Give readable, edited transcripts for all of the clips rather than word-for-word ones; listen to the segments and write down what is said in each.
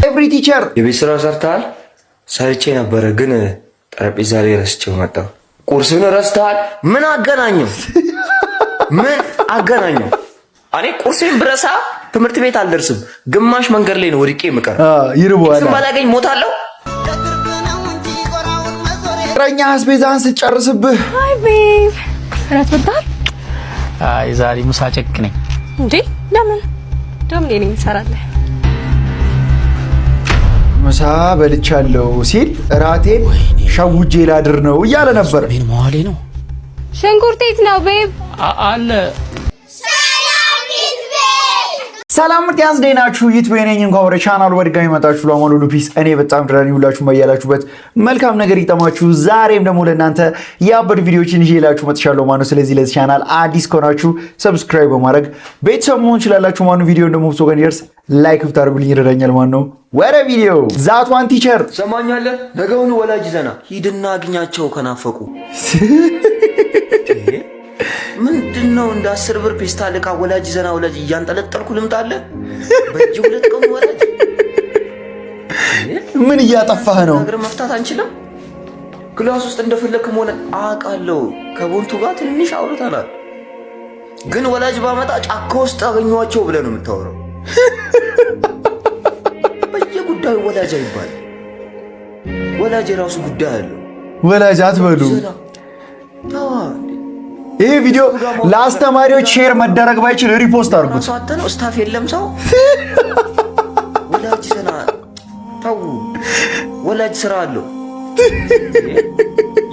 ኤቭሪ ቲቸር የቤት ስራ ሰርተሃል? ሰርቼ ነበረ ግን ጠረጴዛ ላይ ረስቼው መጣሁ። ቁርስን ረስተሃል? ምን አገናኘው? ምን አገናኘው? እኔ ቁርሴን ብረሳ ትምህርት ቤት አልደርስም። ግማሽ መንገድ ላይ ነው ወድቄ የምቀር። ይርቦሃል። ስም ባላገኝ ሞታለሁ። ፍቅረኛ አስቤዛህን ስትጨርስብህ አይ ቤብ እራት በልተሃል? አይ ዛሬ ምሳ ጨቅ ነኝ። እንዴ ለምን? ደም ነኝ እንሰራለን። ምሳ በልቻለሁ ሲል እራቴን ሸውጄ ላድር ነው እያለ ነበር። ምን መዋሌ ነው? ሽንኩርት የት ነው ቤብ? አለ ሰላም ጤናስ ደህናችሁ? ይትበየነኝ እንኳን ወደ ቻናሉ በድጋሚ መጣችሁ። ለማሉ ሉፒስ እኔ በጣም ድራኒ ሁላችሁ በያላችሁበት መልካም ነገር ይጠማችሁ። ዛሬም ደግሞ ለእናንተ ያበዱ ቪዲዮዎችን ይዤላችሁ መጥቻለሁ ማለት። ስለዚህ ለዚህ ቻናል አዲስ ከሆናችሁ ሰብስክራይብ በማድረግ ቤተሰብ መሆን ትችላላችሁ ማለት። ቪዲዮ ደግሞ ብዙ ጋር ይደርስ ላይክ ብታደርጉልኝ ይረዳኛል ማለት ነው። ወደ ቪዲዮ ዛት ዋን ቲቸር ሰማኛለህ። ነገውን ወላጅ ዘና ሂድና አግኛቸው ከናፈቁ። ምንድነው እንደ 10 ብር ፔስታል ዕቃ ወላጅ ዘና ወላጅ እያንጠለጠልኩ ልምጣለ? በእጅ ሁለት ቀን ወላጅ ምን እያጠፋህ ነው? ነገር መፍታት አንችልም? ክላስ ውስጥ እንደፈለክ ሆነ አውቃለሁ። ከቦንቱ ጋር ትንሽ አውርተናል። ግን ወላጅ ባመጣ ጫካ ውስጥ አገኘዋቸው ብለህ ነው የምታወራው። በየጉዳዩ ወላጅ አይባል። ወላጅ የራሱ ጉዳይ አለው። ወላጅ አትበሉ። ይሄ ቪዲዮ ለአስተማሪዎች ሼር መደረግ ባይችል ሪፖስት አድርጉት። ነው ስታፍ የለም ሰው ወላጅ ዘና ታው ወላጅ ስራ አለው።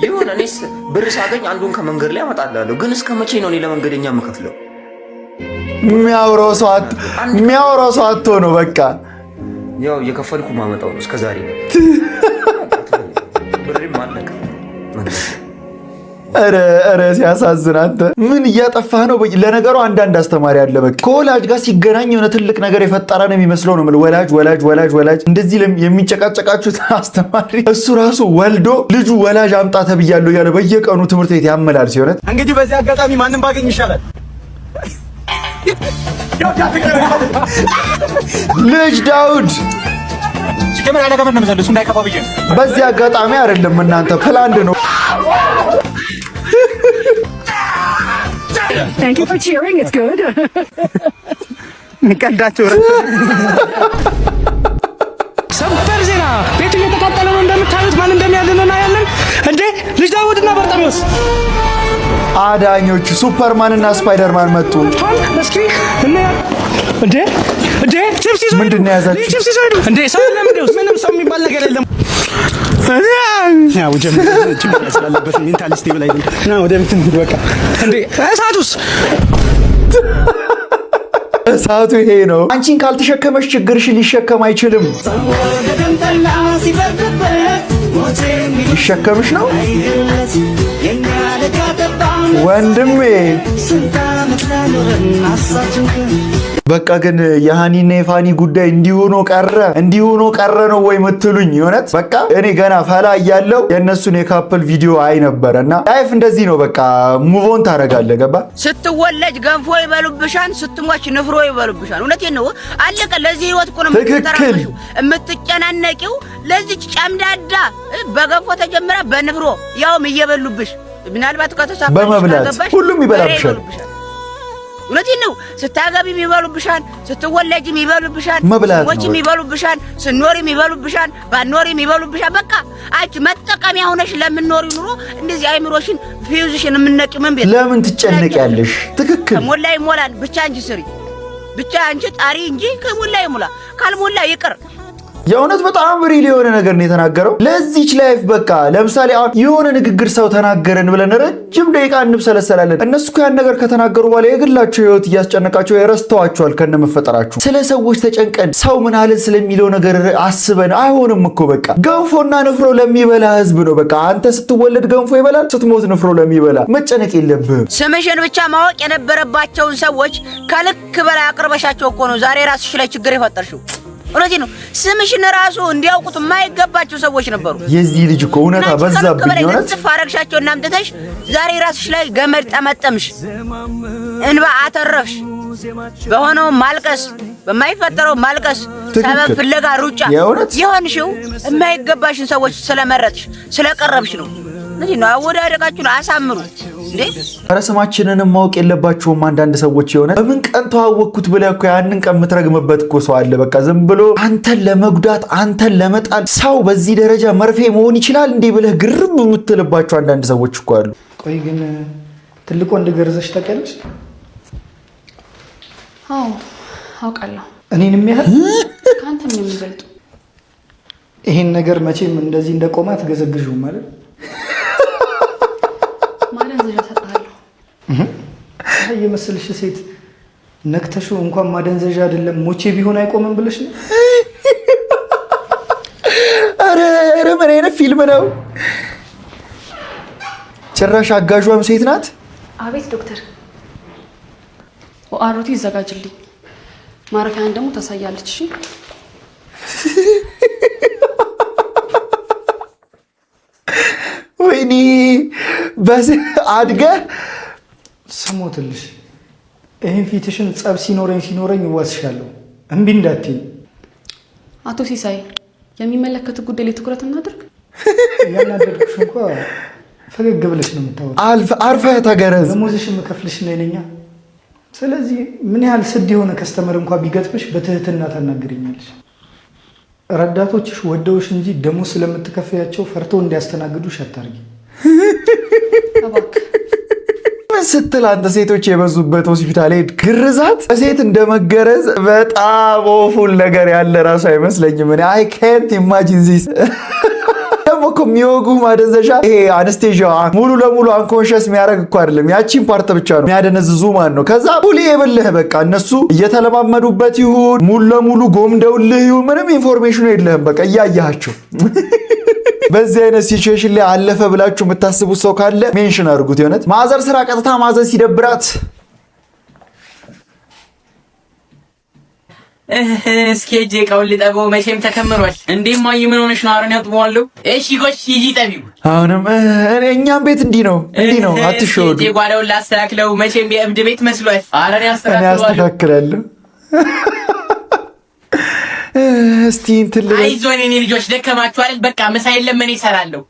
ይሁን እኔስ ብር ሳገኝ አንዱን ከመንገድ ላይ አመጣላለሁ። ግን እስከ መቼ ነው እኔ ለመንገደኛ የምከፍለው? የሚያወራው ሰው አጥቶ ነው በቃ። ያው እየከፈልኩ ማመጣው ነው እስከዛሬ ብርም አለቀ። ኧረ ሲያሳዝን። አንተ ምን እያጠፋህ ነው? ለነገሩ አንዳንድ አስተማሪ አለ በቃ ከወላጅ ጋር ሲገናኝ የሆነ ትልቅ ነገር የፈጠረ ነው የሚመስለው ነው። ወላጅ እንደዚህ የሚጨቃጨቃችሁት አስተማሪ እሱ ራሱ ወልዶ ልጁ ወላጅ አምጣ ተብያለሁ እያለ በየቀኑ ትምህርት ቤት ያመላል ሲሆን፣ እንግዲህ በዚህ አጋጣሚ ማንም ባገኝ ይሻላል። ልጅ ዳውድ በዚህ አጋጣሚ አይደለም እናንተ ፕላንድ ነው። Thank you for cheering. It's good. ንቀዳቸው ሰበር ዜና ቤቱ እየተቃጠለ ነው እንደምታዩት። ማን እንደሚያድነና ያለን እንዴ ልጅ ዳውድና በርጣሚዎስ አዳኞቹ ሱፐርማን እና ስፓይደርማን መጡ። እስኪ እንዴ ቺፕስ ይዞ ምንድን ነው ያዛችሁ? ቺፕስ ይዞ እንዴ ሰው ለምንድነው? ምንም ሰው የሚባል ነገር የለም። ያው ጀምር ችግር ያስላለበት ሜንታሊስት ይብላይ ነው ወደ እንትን በቃ እንዴ እሳቱ ይሄ ነው። አንቺን ካልተሸከመሽ ችግርሽን ሊሸከም አይችልም። ሊሸከምሽ ነው ወንድሜ። በቃ ግን የሃኒና የፋኒ ጉዳይ እንዲሆኖ ቀረ ነው ወይ ምትሉኝ? ይሆነት በቃ እኔ ገና ፈላ እያለው የእነሱን የካፕል ቪዲዮ አይ ነበረና ላይፍ እንደዚህ ነው። በቃ ሙቮን ታረጋለህ። ገባ? ስትወለጅ ገንፎ ይበሉብሻን፣ ስትሞች ንፍሮ ይበሉብሻን። እውነቴን ነው። አለቀ። ለዚህ ህይወት እኮ ነው የምትጨናነቂው። ለዚች ጨምዳዳ በገንፎ ተጀምራ በንፍሮ ያውም እየበሉብሽ ምናልባት ከተሳፈ በመብላት ሁሉም ይበላብሻል። እውነቴን ነው። ስታገቢም ይበሉብሻል፣ ስትወለጂም ይበሉብሻል፣ ሞችም ይበሉብሻል፣ ስኖሪም ይበሉብሻል፣ ባኖሪም ይበሉብሻል። በቃ አንቺ መጠቀሚያ ሆነሽ ለምንኖሪ ኑሮ እንደዚህ አይምሮሽን ፊውዝሽን የምንነቂ ምን ቤት ለምን ትጨነቂያለሽ? ትክክል። ከሞላ ይሞላል። ብቻ አንቺ ስሪ፣ ብቻ አንቺ ጣሪ እንጂ ከሞላ ይሞላ፣ ካልሞላ ይቅር። የእውነት በጣም ሪል የሆነ ነገር ነው የተናገረው ለዚች ላይፍ። በቃ ለምሳሌ አሁን የሆነ ንግግር ሰው ተናገረን ብለን ረጅም ደቂቃ እንብሰለሰላለን። እነሱ ያን ነገር ከተናገሩ በኋላ የግላቸው ህይወት እያስጨነቃቸው የረስተዋቸዋል ከነመፈጠራችሁ። ስለ ሰዎች ተጨንቀን ሰው ምን አለ ስለሚለው ነገር አስበን አይሆንም እኮ። በቃ ገንፎና ንፍሮ ለሚበላ ህዝብ ነው። በቃ አንተ ስትወለድ ገንፎ ይበላል፣ ስትሞት ንፍሮ ለሚበላ መጨነቅ የለብህም። ስምሽን ብቻ ማወቅ የነበረባቸውን ሰዎች ከልክ በላይ አቅርበሻቸው እኮ ነው ዛሬ ራስሽ ላይ ችግር የፈጠርሽው። እውነቴን ነው። ስምሽን ራሱ እንዲያውቁት የማይገባቸው ሰዎች ነበሩ። የዚህ ልጅ እኮ እውነታ በዛብኝ። እውነት ጽፋረግሻቸውና አምጥተሽ ዛሬ ራስሽ ላይ ገመድ ጠመጠምሽ፣ እንባ አተረፍሽ። በሆነው ማልቀስ፣ በማይፈጠረው ማልቀስ፣ ሰበብ ፍለጋ ሩጫ ይሆንሽው የማይገባሽን ሰዎች ስለመረጥሽ ስለቀረብሽ ነው። እንዴ ነው አወዳደቃችሁን አሳምሩ እንዴ። ስማችንንም ማወቅ የለባቸውም አንዳንድ ሰዎች። የሆነ በምን ቀን ተዋወቅኩት ብለህ እኮ ያንን ቀን የምትረግምበት እኮ ሰው አለ። በቃ ዝም ብሎ አንተን ለመጉዳት አንተን ለመጣል ሰው በዚህ ደረጃ መርፌ መሆን ይችላል እንዴ ብለህ ግርም የምትልባቸው አንዳንድ ሰዎች እኮ አሉ። ቆይ ግን ትልቅ ወንድ ገርዘሽ ታውቂያለሽ? አዎ አውቃለሁ። እኔንም ያህል ካንተ ምን የሚበልጡ? ይሄን ነገር መቼም እንደዚህ እንደቆማ ትገዘግዥው ማለት ማደንዘዣ ሰጥሃለሁ። አይ የመሰልሽ ሴት ነክተሽው እንኳን ማደንዘዣ አይደለም ሞቼ ቢሆን አይቆምም ብለሽ ነው? አረ ምን አይነት ፊልም ነው? ጭራሽ አጋዧም ሴት ናት። አቤት ዶክተር፣ ኦአሮቲ ይዘጋጅልኝ። ማረፊያን ደግሞ ታሳያለች። እሺ ወይኔ በዚህ አድገህ ስሞትልሽ። ይሄን ፊትሽን ጸብ ሲኖረኝ እዋስሻለሁ። እምቢ እንዳትዪ። አቶ ሲሳይ የሚመለከት ጉዳይ ላይ ትኩረት እናድርግ። ያናደድኩሽ እንኳን ፈገግ ብለሽ ነው የምታወራው። አርፈህ ተገረዝ። ደሞዝሽ የምከፍልሽ ነኝ። ስለዚህ ምን ያህል ስድ የሆነ ከስተመር እንኳን ቢገጥምሽ በትህትና ታናግረኛለሽ። ረዳቶችሽ ወደውሽ እንጂ ደሞዝ ስለምትከፍያቸው ፈርተው እንዲያስተናግዱሽ አታርጊ። ምን ስትል አንተ ሴቶች የበዙበት ሆስፒታል ሄድ ግርዛት በሴት እንደመገረዝ በጣም ኦፉል ነገር ያለ ራሱ አይመስለኝም። እኔ አይ ካንት ኢማጂን ዚስ። ደግሞ እኮ የሚወጉ ማደንዘዣ ይሄ አነስቴዥያ ሙሉ ለሙሉ አንኮንሸስ የሚያደርግ እኮ አይደለም። ያቺን ፓርት ብቻ ነው የሚያደነዝዙ ማለት ነው። ከዛ ቡሊ የበለህ በቃ እነሱ እየተለማመዱበት ይሁን ሙሉ ለሙሉ ጎምደውልህ ይሁን ምንም ኢንፎርሜሽኑ የለህም። በቃ እያያቸው በዚህ አይነት ሲቹዌሽን ላይ አለፈ ብላችሁ የምታስቡት ሰው ካለ ሜንሽን አድርጉት። የሆነት ማዘር ስራ ቀጥታ ማዘር ሲደብራት እስኪ እጄ ቀውን ልጠበው መቼም ተከምሯል። እንዴማ ምን ሆነሽ ነው? አረን ያጥበዋለሁ። እሺ ጎሽ ሂጂ ጠቢው። አሁንም እኛም ቤት እንዲህ ነው አትሾዱ። እጄ ጓዳውን ላስተካክለው። መቼም የእብድ ቤት መስሏል። አረን ያስተካክላለሁ። እስቲ እንትን አይዞን የኔ ልጆች ደከማችሁ አይደል? በቃ ምሳ የለም እኔ እሰራለሁ።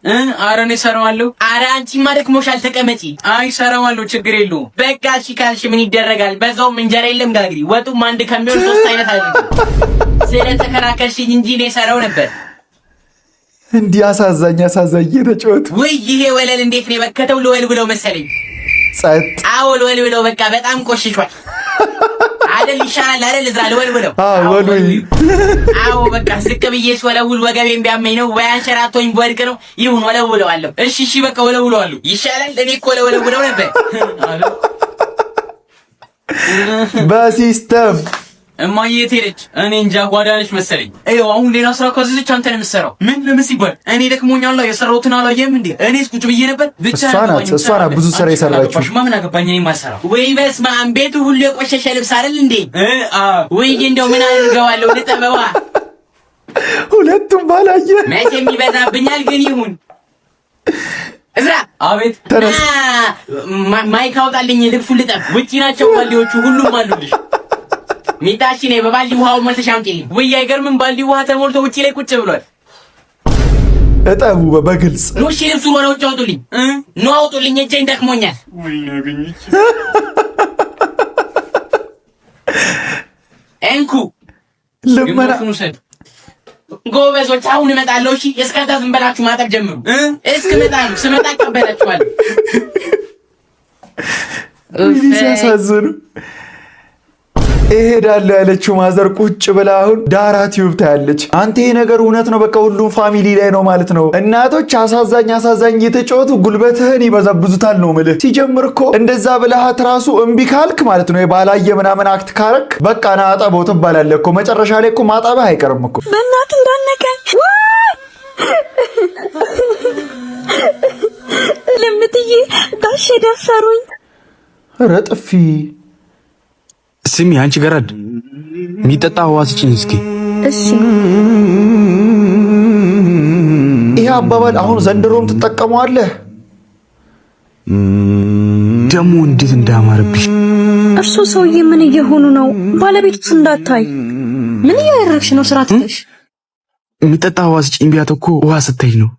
አረን እሰራዋለሁ። አረ አንቺማ ደክሞሻል ተቀመጪ። አይ እሰራዋለሁ ችግር የለውም። በቃ እሺ ካልሽ ምን ይደረጋል። በዛውም እንጀራ የለም ጋግሪ። ወጡም አንድ ከሚሆን 3 አይነት አለ። ስለተከራከርሽኝ እንጂ እኔ እሰራው ነበር። እንዲህ አሳዛኝ ተጫወቱ። ወይ ይሄ ወለል እንዴት ነው የበከተው? ልወል ብለው መሰለኝ። ጸጥ። አዎ ልወል ብለው በቃ በጣም ቆሽሿል አይደል? ይሻላል አይደል? እዛ ልወል ብለው። አዎ በቃ ዝቅ ብዬ ስወለውል ወገቤን ቢያመኝ ነው ወይ አንሸራቶኝ ወድቅ ነው። ይሁን ወለውለዋለሁ። እሺ በቃ ወለውለዋለሁ። ይሻላል። እኔ እኮ ወለውለው ነበር በሲስተም። እማዬ የት ሄደች? እኔ እንጃ ጓዳ ነች መሰለኝ። ይኸው አሁን ሌላ ስራ ካዘዘች አንተ ነው የምትሰራው። ምን ለምን ሲባል እኔ ደክሞኛል የሰራሁትን አላየህም እንዴ? እኔስ ቁጭ ብዬ ነበር ብቻ። እሷ ናት ብዙ ስራ የሰራችው። ምን አገባኝ እኔ ማሰራው። ወይ በስመ አብ ቤቱ ሁሉ የቆሸሸ ልብስ አይደል እንዴ? ወይ እንደው ምን አድርገዋለሁ? ልጠበዋ። ሁለቱም ባላየ መቼም ይበዛብኛል ግን ይሁን። እዝራ አቤት። ተነስ ማይክ አውጣልኝ። ልብሱን ልጠብ። ውጪ ናቸው ባልዲዎቹ ሁሉም አሉልሽ። ሚታሽ ነኝ በባልዲ ውሃው መልተሽ አምጪልኝ። ወይ አይገርምም? ባልዲ ውሃ ተሞልቶ ውጪ ላይ ቁጭ ብሏል። እጠቡ በግልጽ ነው። እሺ ልብሱን ወደ ውጭ አውጡልኝ። ነው አውጡልኝ፣ እጄን ደክሞኛል። እንኩ ልመና ጎበዞች፣ አሁን እመጣለሁ። እሺ እስከዛ ዝም በላችሁ ማጠብ ጀምሩ። እስክመጣለሁ። ስመጣ እቀበላችኋለሁ። ሲያሳዝኑ እሄዳለሁ ያለችው ማዘር ቁጭ ብላ አሁን ዳራ ቲዩብ ታያለች። አንተ ይሄ ነገር እውነት ነው፣ በቃ ሁሉም ፋሚሊ ላይ ነው ማለት ነው። እናቶች አሳዛኝ እየተጫወቱ ጉልበትህን ይበዘብዙታል ነው የምልህ። ሲጀምር እኮ እንደዛ ብልሃት ራሱ እምቢ ካልክ ማለት ነው የባላየ ምናምን አክት ካረክ በቃ ና አጠበው ትባላለህ እኮ። መጨረሻ ላይ እኮ ማጠብህ አይቀርም እኮ። በእናትህ እንዳነቀኝ ለምትዬ ጋሼ ደፈሩኝ። ኧረ ጥፊ። ስሚ አንቺ ገረድ የሚጠጣ ውሃ ስጪኝ እስኪ። እሺ ይሄ አባባል አሁን ዘንድሮም ትጠቀመዋለህ? ደሞ እንዴት እንዳማረብሽ። እርሱ ሰውዬ ምን እየሆኑ ነው? ባለቤቱስ እንዳታይ ምን እያደረግሽ ነው? ስራ ትተሽ የሚጠጣ ውሃ ስጪኝ ቢያት እኮ ውሃ ስተኝ ነው።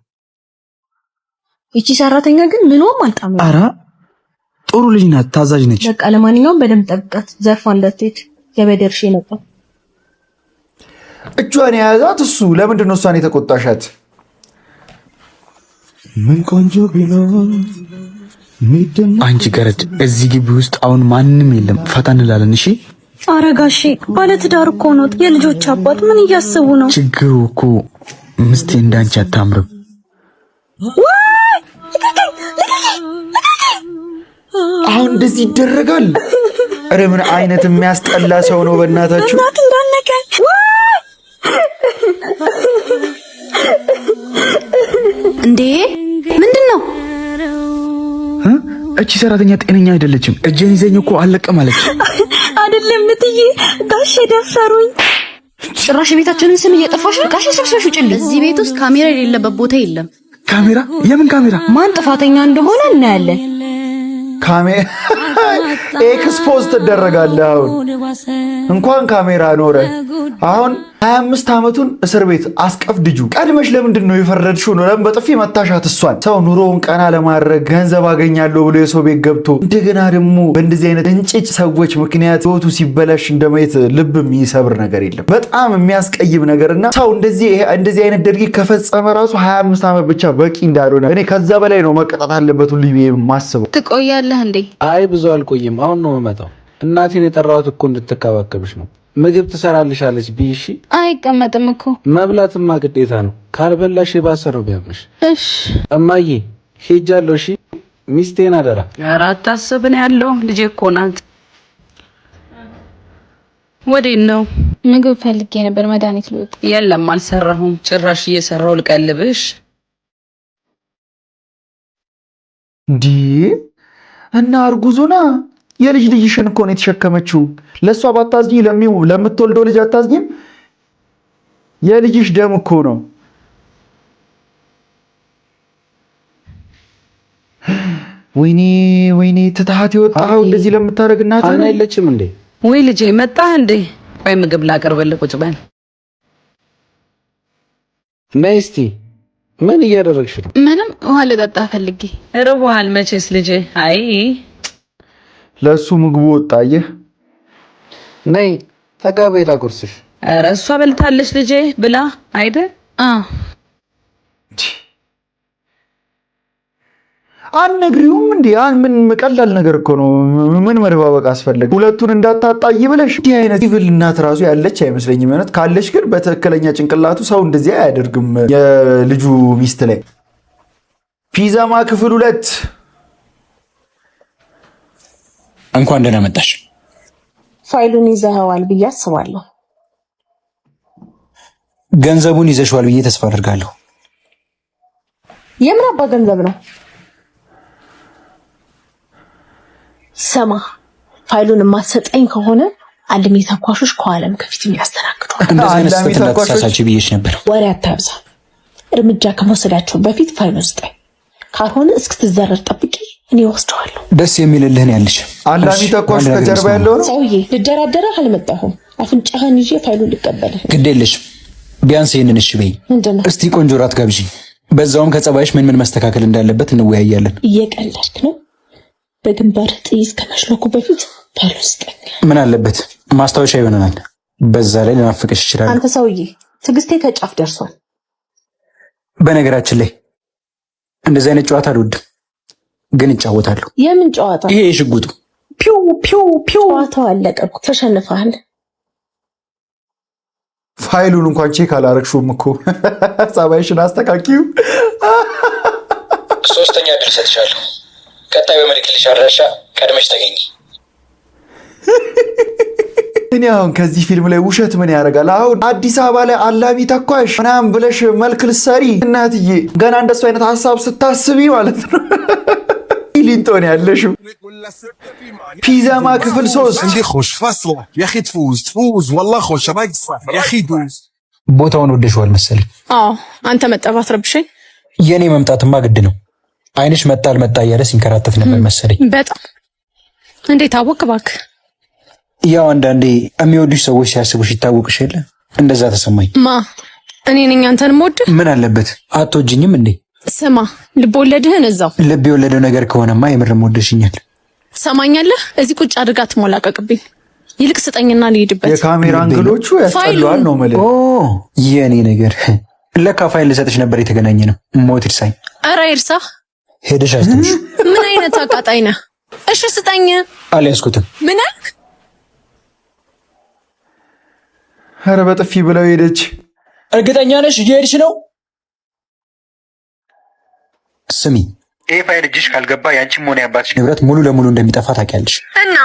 እቺ ሰራተኛ ግን ምንም አልጣም። ኧረ ጥሩ ልጅ ናት፣ ታዛዥ ነች። በቃ ለማንኛውም በደንብ ጠብቃት፣ ዘርፋ እንዳትሄድ። ገበደርሽ ነበር እጇን የያዛት እሱ። ለምንድን ነው እሷን የተቆጣሻት? ምን ቆንጆ ቢሆን አንቺ ገረድ፣ እዚህ ግቢ ውስጥ አሁን ማንም የለም። ፈታ እንላለን። እሺ አረጋሺ ባለትዳር እኮ ነው፣ የልጆች አባት። ምን እያሰቡ ነው? ችግሩ እኮ ምስቴ እንዳንቺ አታምርም። አሁን እንደዚህ ይደረጋል? ኧረ ምን አይነት የሚያስጠላ ሰው ነው በእናታችሁ። እናት እንዳልነከ እንዴ ምንድን ነው? እቺ ሰራተኛ ጤነኛ አይደለችም። እጄን ይዘኝ እኮ አለቀም አለች። አይደለም እትዬ፣ ጋሽ ደፈሩኝ። ጭራሽ ቤታችንን ስም እየጠፋሽ ነው። ጋሽ ሰብስበሽ ውጭልኝ። እዚህ ቤት ውስጥ ካሜራ የሌለበት ቦታ የለም። ካሜራ? የምን ካሜራ? ማን ጥፋተኛ እንደሆነ እናያለን። ኤክስፖዝ ትደረጋለህ። አሁን እንኳን ካሜራ ኖረ። አሁን 25 ዓመቱን እስር ቤት አስቀፍድጁ። ቀድመሽ ለምንድን ነው የፈረድሽው? ነው ለምን በጥፊ መታሻት? እሷን ሰው ኑሮውን ቀና ለማድረግ ገንዘብ አገኛለሁ ብሎ የሰው ቤት ገብቶ እንደገና ደግሞ በእንደዚህ አይነት እንጭጭ ሰዎች ምክንያት ህይወቱ ሲበላሽ እንደማየት ልብ የሚሰብር ነገር የለም። በጣም የሚያስቀይም ነገርና ሰው እንደዚህ አይነት ድርጊት ከፈጸመ ራሱ 25 ዓመት ብቻ በቂ እንዳልሆነ እኔ ከዛ በላይ ነው መቀጣት አለበት ሁሉ የማስበው። ትቆያለህ እንዴ? አይ ብዙ አልቆይም። አሁን ነው የምመጣው። እናቴን የጠራሁት እኮ እንድትከባከብሽ ነው። ምግብ ትሰራልሻለች ብይሽ። አይቀመጥም እኮ መብላትማ ግዴታ ነው። ካልበላሽ የባሰረው ቢያምሽ። እሺ እማዬ ሄጃለሁ። እሺ ሚስቴን አደራ። ኧረ አታስብ ነው ያለው። ልጄ እኮ ናት። ወዴት ነው? ምግብ ፈልጌ ነበር። መድኃኒት ልውጥ። የለም አልሰራሁም። ጭራሽ እየሰራሁ ልቀልብሽ። እንዴ እና እርጉዙና የልጅ ልጅሽን እኮ ነው የተሸከመችው። ለእሷ ባታዝኝ ለምትወልደው ልጅ አታዝኝም? የልጅሽ ደም እኮ ነው። ወይኔ ትታሃት የወጣኸው እንደዚህ ለምታደርግ እናት አና የለችም እንዴ? ወይ ልጄ መጣህ እንዴ? ወይ ምግብ ላቀርብልህ፣ ቁጭ በል። ነይ እስቲ። ምን እያደረግሽ ነው? ምንም ውሃ ልጠጣ ፈልጌ። ርቦሃል መቼስ ልጄ። አይ ለሱ ምግቡ ወጣየህ። ነይ ተጋበይ ላጉርስሽ። ኧረ እሷ በልታለች ልጄ፣ ብላ አይደል? አትነግሪውም እንዴ? ምን ቀላል ነገር እኮ ነው። ምን መደባበቅ አስፈለገ? ሁለቱን እንዳታጣይ ብለሽ እንዲህ አይነት ይብል እናት ራሱ ያለች አይመስለኝም። ማለት ካለች ግን በትክክለኛ ጭንቅላቱ ሰው እንደዚህ አያደርግም። የልጁ ሚስት ላይ ፒዛማ ክፍል 2 እንኳን ደህና መጣሽ። ፋይሉን ይዘኸዋል ብዬ አስባለሁ። ገንዘቡን ይዘሽዋል ብዬ ተስፋ አድርጋለሁ። የምን አባ ገንዘብ ነው? ሰማ፣ ፋይሉን የማትሰጠኝ ከሆነ አልሚ ተኳሾች ከኋላም ከፊትም ያስተናግዷል። እንደዚህ አይነት ስህተት እንዳትሳሳች ብዬሽ ነበር። ወሬ አታብዛ። እርምጃ ከመውሰዳቸው በፊት ፋይሉን ስጠኝ። ካልሆነ እስክትዘረር ጠብቂ፣ እኔ ወስደዋለሁ። ደስ የሚልልህን ያልሽ አላሚ ተኳሽ ከጀርባ ያለው ነው። ሰውዬ ልደራደረህ አልመጣሁም። አፍንጫህን ይዤ ፋይሉን ልቀበልህ። ግድ የለሽም። ቢያንስ ይሄንን እሺ በይ። እስቲ ቆንጆ ራት ጋብዢ። በዛውም ከጸባይሽ ምን መስተካከል እንዳለበት እንወያያለን። እየቀለድክ ነው? በግንባር ጥይት ከመሽለኩ በፊት ፋይሉን ስጠኝ። ምን አለበት? ማስታወሻ ይሆነናል። በዛ ላይ ልናፍቅሽ ይችላል። አንተ ሰውዬ ትዕግስቴ ከጫፍ ደርሷል። በነገራችን ላይ እንደዚህ አይነት ጨዋታ አልወድም፣ ግን እጫወታለሁ። የምን ጨዋታ? ይሄ የሽጉጡ ፒው ፒው ፒው። ጨዋታው አለቀ እኮ፣ ተሸንፈሃል። ፋይሉን እንኳን ቼክ አላረግሽውም እኮ። ጸባይሽን አስተካኪው። ሶስተኛ እድል ሰጥሻለሁ። ቀጣይ በመልክልሽ አድራሻ ቀድመሽ ተገኝ። እኔ አሁን ከዚህ ፊልም ላይ ውሸት ምን ያደርጋል? አሁን አዲስ አበባ ላይ አላሚ ተኳሽ ምናምን ብለሽ መልክ ልትሰሪ፣ እናትዬ ገና እንደሱ አይነት ሀሳብ ስታስቢ ማለት ነው ሊንጦን ያለሽው። ፒዛማ ክፍል 3 ቦታውን ወደሽዋል መሰለኝ። አዎ አንተ መጠባት ረብሸኝ። የኔ መምጣትማ ግድ ነው። አይንሽ መጣ አልመጣ እያለ ሲንከራተት ነበር መሰለኝ። በጣም እንዴት አወቅ እባክህ? ያው አንዳንዴ የሚወዱሽ ሰዎች ሲያስቡሽ ይታወቅሽ የለ እንደዛ ተሰማኝ። እኔ ነኝ አንተን የምወድህ? ምን አለበት አትወጂኝም እንዴ? ስማ ልብ ወለድህን እዛው። ልብ የወለደው ነገር ከሆነማ የምርም ወደሽኛል። ሰማኛለህ? እዚህ ቁጭ አድርጋ ትሞላቀቅብኝ። ይልቅ ስጠኝና ልሄድበት። የካሜራ አንግሎቹ ያስጠላዋል ነው ማለት። የኔ ነገር ለካ ፋይል ልሰጥሽ ነበር የተገናኘ ነው። ሞት ይርሳኝ። ኧረ ይርሳ። ሄደሽ አስተምሽ። ምን አይነት አቃጣይ ነህ? እሺ ስጠኝ። አልያዝኩትም። ምን አልክ? ኧረ በጥፊ ብለው ሄደች። እርግጠኛ ነሽ እየሄድሽ ነው? ስሚ ይሄ ፋይል እጅሽ ካልገባ ያንቺም ሆነ ያባትሽ ንብረት ሙሉ ለሙሉ እንደሚጠፋ ታውቂያለሽ። እና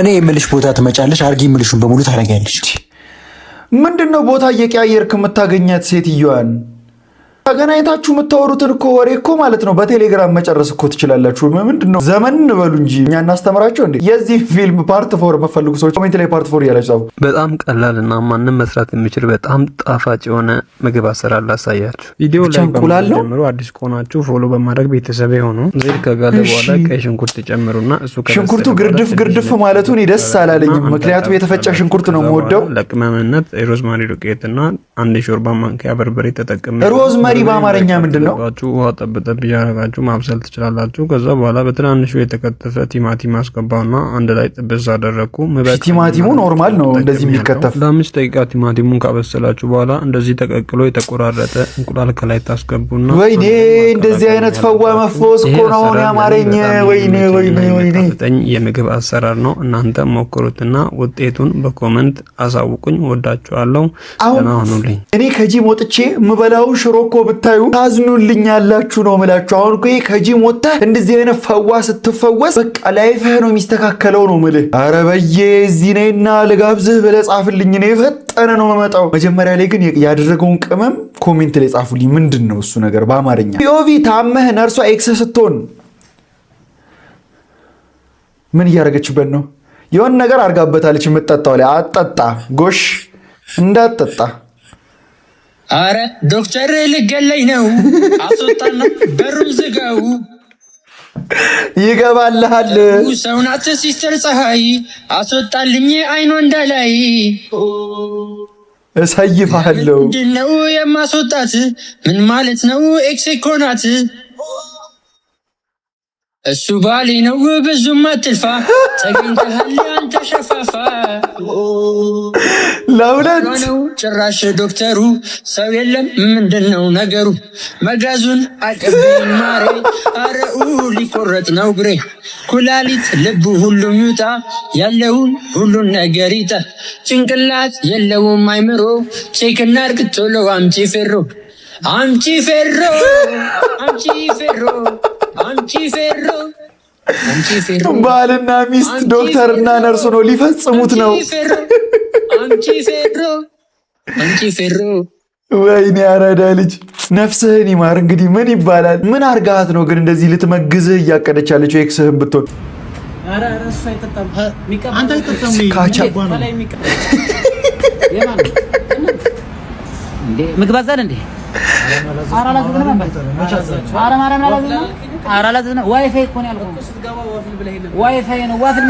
እኔ የምልሽ ቦታ ትመጫለሽ፣ አርጊ የምልሽን በሙሉ ታደርጊያለሽ። ምንድነው ቦታ እየቀያየርክ የምታገኛት ሴትዮዋን? ተገናኝታችሁ የምታወሩትን እኮ ወሬ እኮ ማለት ነው በቴሌግራም መጨረስ እኮ ትችላላችሁ። ምንድነው ዘመን እንበሉ እንጂ እኛ እናስተምራቸው እንዴ? የዚህ ፊልም ፓርት 4 መፈልጉ ሰዎች ኮሜንት ላይ ፓርት 4 እያላችሁ ጻፉ። በጣም ቀላል እና ማንም መስራት የሚችል በጣም ጣፋጭ የሆነ ምግብ አሰራር ላሳያችሁ። ቪዲዮ ላይ ጀምሩ። አዲስ ከሆናችሁ ፎሎ በማድረግ ቤተሰብ ሆኑ። ዘይት ከጋለ በኋላ ቀይ ሽንኩርት ጨምሩና እሱ ሽንኩርቱ ግርድፍ ማለቱን ደስ አላለኝም፣ ምክንያቱም የተፈጨ ሽንኩርት ነው የምወደው። ለቅመምነት ሮዝማሪ ዱቄትና 1 ሾርባ ማንኪያ በርበሬ ተጠቅሜ ሮዝማሪ በአማርኛ ምንድነው? ውሃ ጠብጠብ እያደረጋችሁ ማብሰል ትችላላችሁ። ከዛ በኋላ በትናንሹ የተከተፈ ቲማቲም አስገባውና አንድ ላይ ጥብስ አደረኩ። ቲማቲሙ ኖርማል ነው እንደዚህ የሚከተፍ። ለ5 ደቂቃ ቲማቲሙን ካበሰላችሁ በኋላ እንደዚህ ተቀቅሎ የተቆራረጠ እንቁላል ከላይ ታስገቡና ወይኔ እንደዚህ አይነት ፈዋ መፎስ እኮ ነው ያማረኝ። ወይኔ የምግብ አሰራር ነው። እናንተ ሞክሩትና ውጤቱን በኮመንት አሳውቁኝ። ወዳችኋለሁ። ደህና ሁኑልኝ። እኔ ከጂም ወጥቼ ምበላው ሽሮ እኮ ብታዩ ታዝኑልኛላችሁ ነው የምላችሁ። አሁን እኮ ከጂም ወጥተህ እንደዚህ አይነት ፈዋ ስትፈወስ በቃ ላይፍህ ነው የሚስተካከለው ነው የምልህ። ኧረ በዬ እዚህ ነይና ልጋብዝህ ብለህ ጻፍልኝ። እኔ ፈጠነ ነው የምመጣው። መጀመሪያ ላይ ግን ያደረገውን ቅመም ኮሜንት ላይ ጻፉልኝ። ምንድን ነው እሱ ነገር በአማርኛ? ፒኦቪ ታመህ ነርሷ ኤክስ ስትሆን ምን እያደረገችበት ነው? የሆነ ነገር አርጋበታለች። የምትጠጣው ላይ አጠጣ ጎሽ እንዳጠጣ። አረ ዶክተር ልገለኝ ነው፣ አስወጣና በሩን ዝጋው። ይገባልሃል። ሰውናት ሲስተር ፀሐይ አስወጣልኝ አይኖ እንዳላይ። እሰይፋለሁ። ምንድነው የማስወጣት? ምን ማለት ነው? ኤክስ እኮ ናት። እሱ ባሌ ነው ብዙም አትልፋ። ተገኝተሃል አንተ ሸፋፋ። ለሁለት ነው ጭራሽ ዶክተሩ ሰው የለም ምንድነው ነገሩ? መጋዙን አቀብኝ ማሬ። አረኡ ሊቆረጥ ነው ግሬ። ኩላሊት ልቡ ሁሉም ይውጣ። ያለውን ሁሉን ነገር ይጣ። ጭንቅላት የለውም አይምሮ። ቼክ እናድርግ ቶሎ አምጪ ፌሮ አምጪ ፌሮ አምጪ ፌሮ አምጪ ፌሮ አምጪ ፌሮ። ባልና ሚስት ዶክተርና ነርሱ ነው ሊፈጽሙት ነው። አምጪ ፌሮ አምጪ ፌሮ። ወይኔ ያረዳ ልጅ ነፍስህን ይማር። እንግዲህ ምን ይባላል? ምን አርጋት ነው ግን እንደዚህ ልትመግዝህ እያቀደች ያለችው? ኤክስህን ብትሆን ምግብ አዛል እንዴ? ዋይፋይ እኮ ነው ያልኩህ። ዋይፋይ ነው። ዋፍል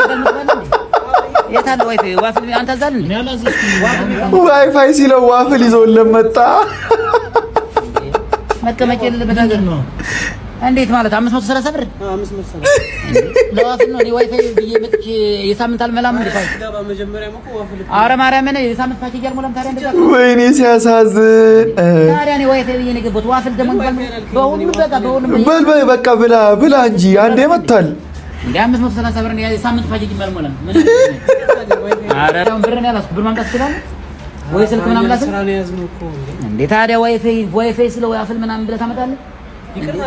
የት አለ ዋይፋይ? ዋፍል አንተ አዛል እንዴ? ዋይፋይ ሲለው ዋፍል ይዞልን መጣ። መቀመጫ የሌለበት ሀገር ነው። እንዴት ማለት 530 ብር? 530 ለዋፍል ነው። ዋይፋይ ብዬ መጥቼ የሳምንት አልመላም እንዴ? ኧረ ማርያምን የሳምንት ፓኬጅ አልሞላም። ታዲያ እንደዛ ወይኔ ሲያሳዝን። ታዲያ እኔ ዋይፋይ ብዬ ነው የገባሁት። ዋፍል ደግሞ በሁሉም በቃ ብላ እንጂ አንዴ መጥቷል እንዴ? 530 ብር ነው የሳምንት ፓኬጅ አልሞላም። ምን ኧረ ብር ነው ያላስኩ። ብር ማምጣት ይችላል ወይ ስልክ ምናምን ላስል እንዴ? ታዲያ ዋይፋይ ስለ ዋፍል ምናምን ብለህ ታመጣለህ?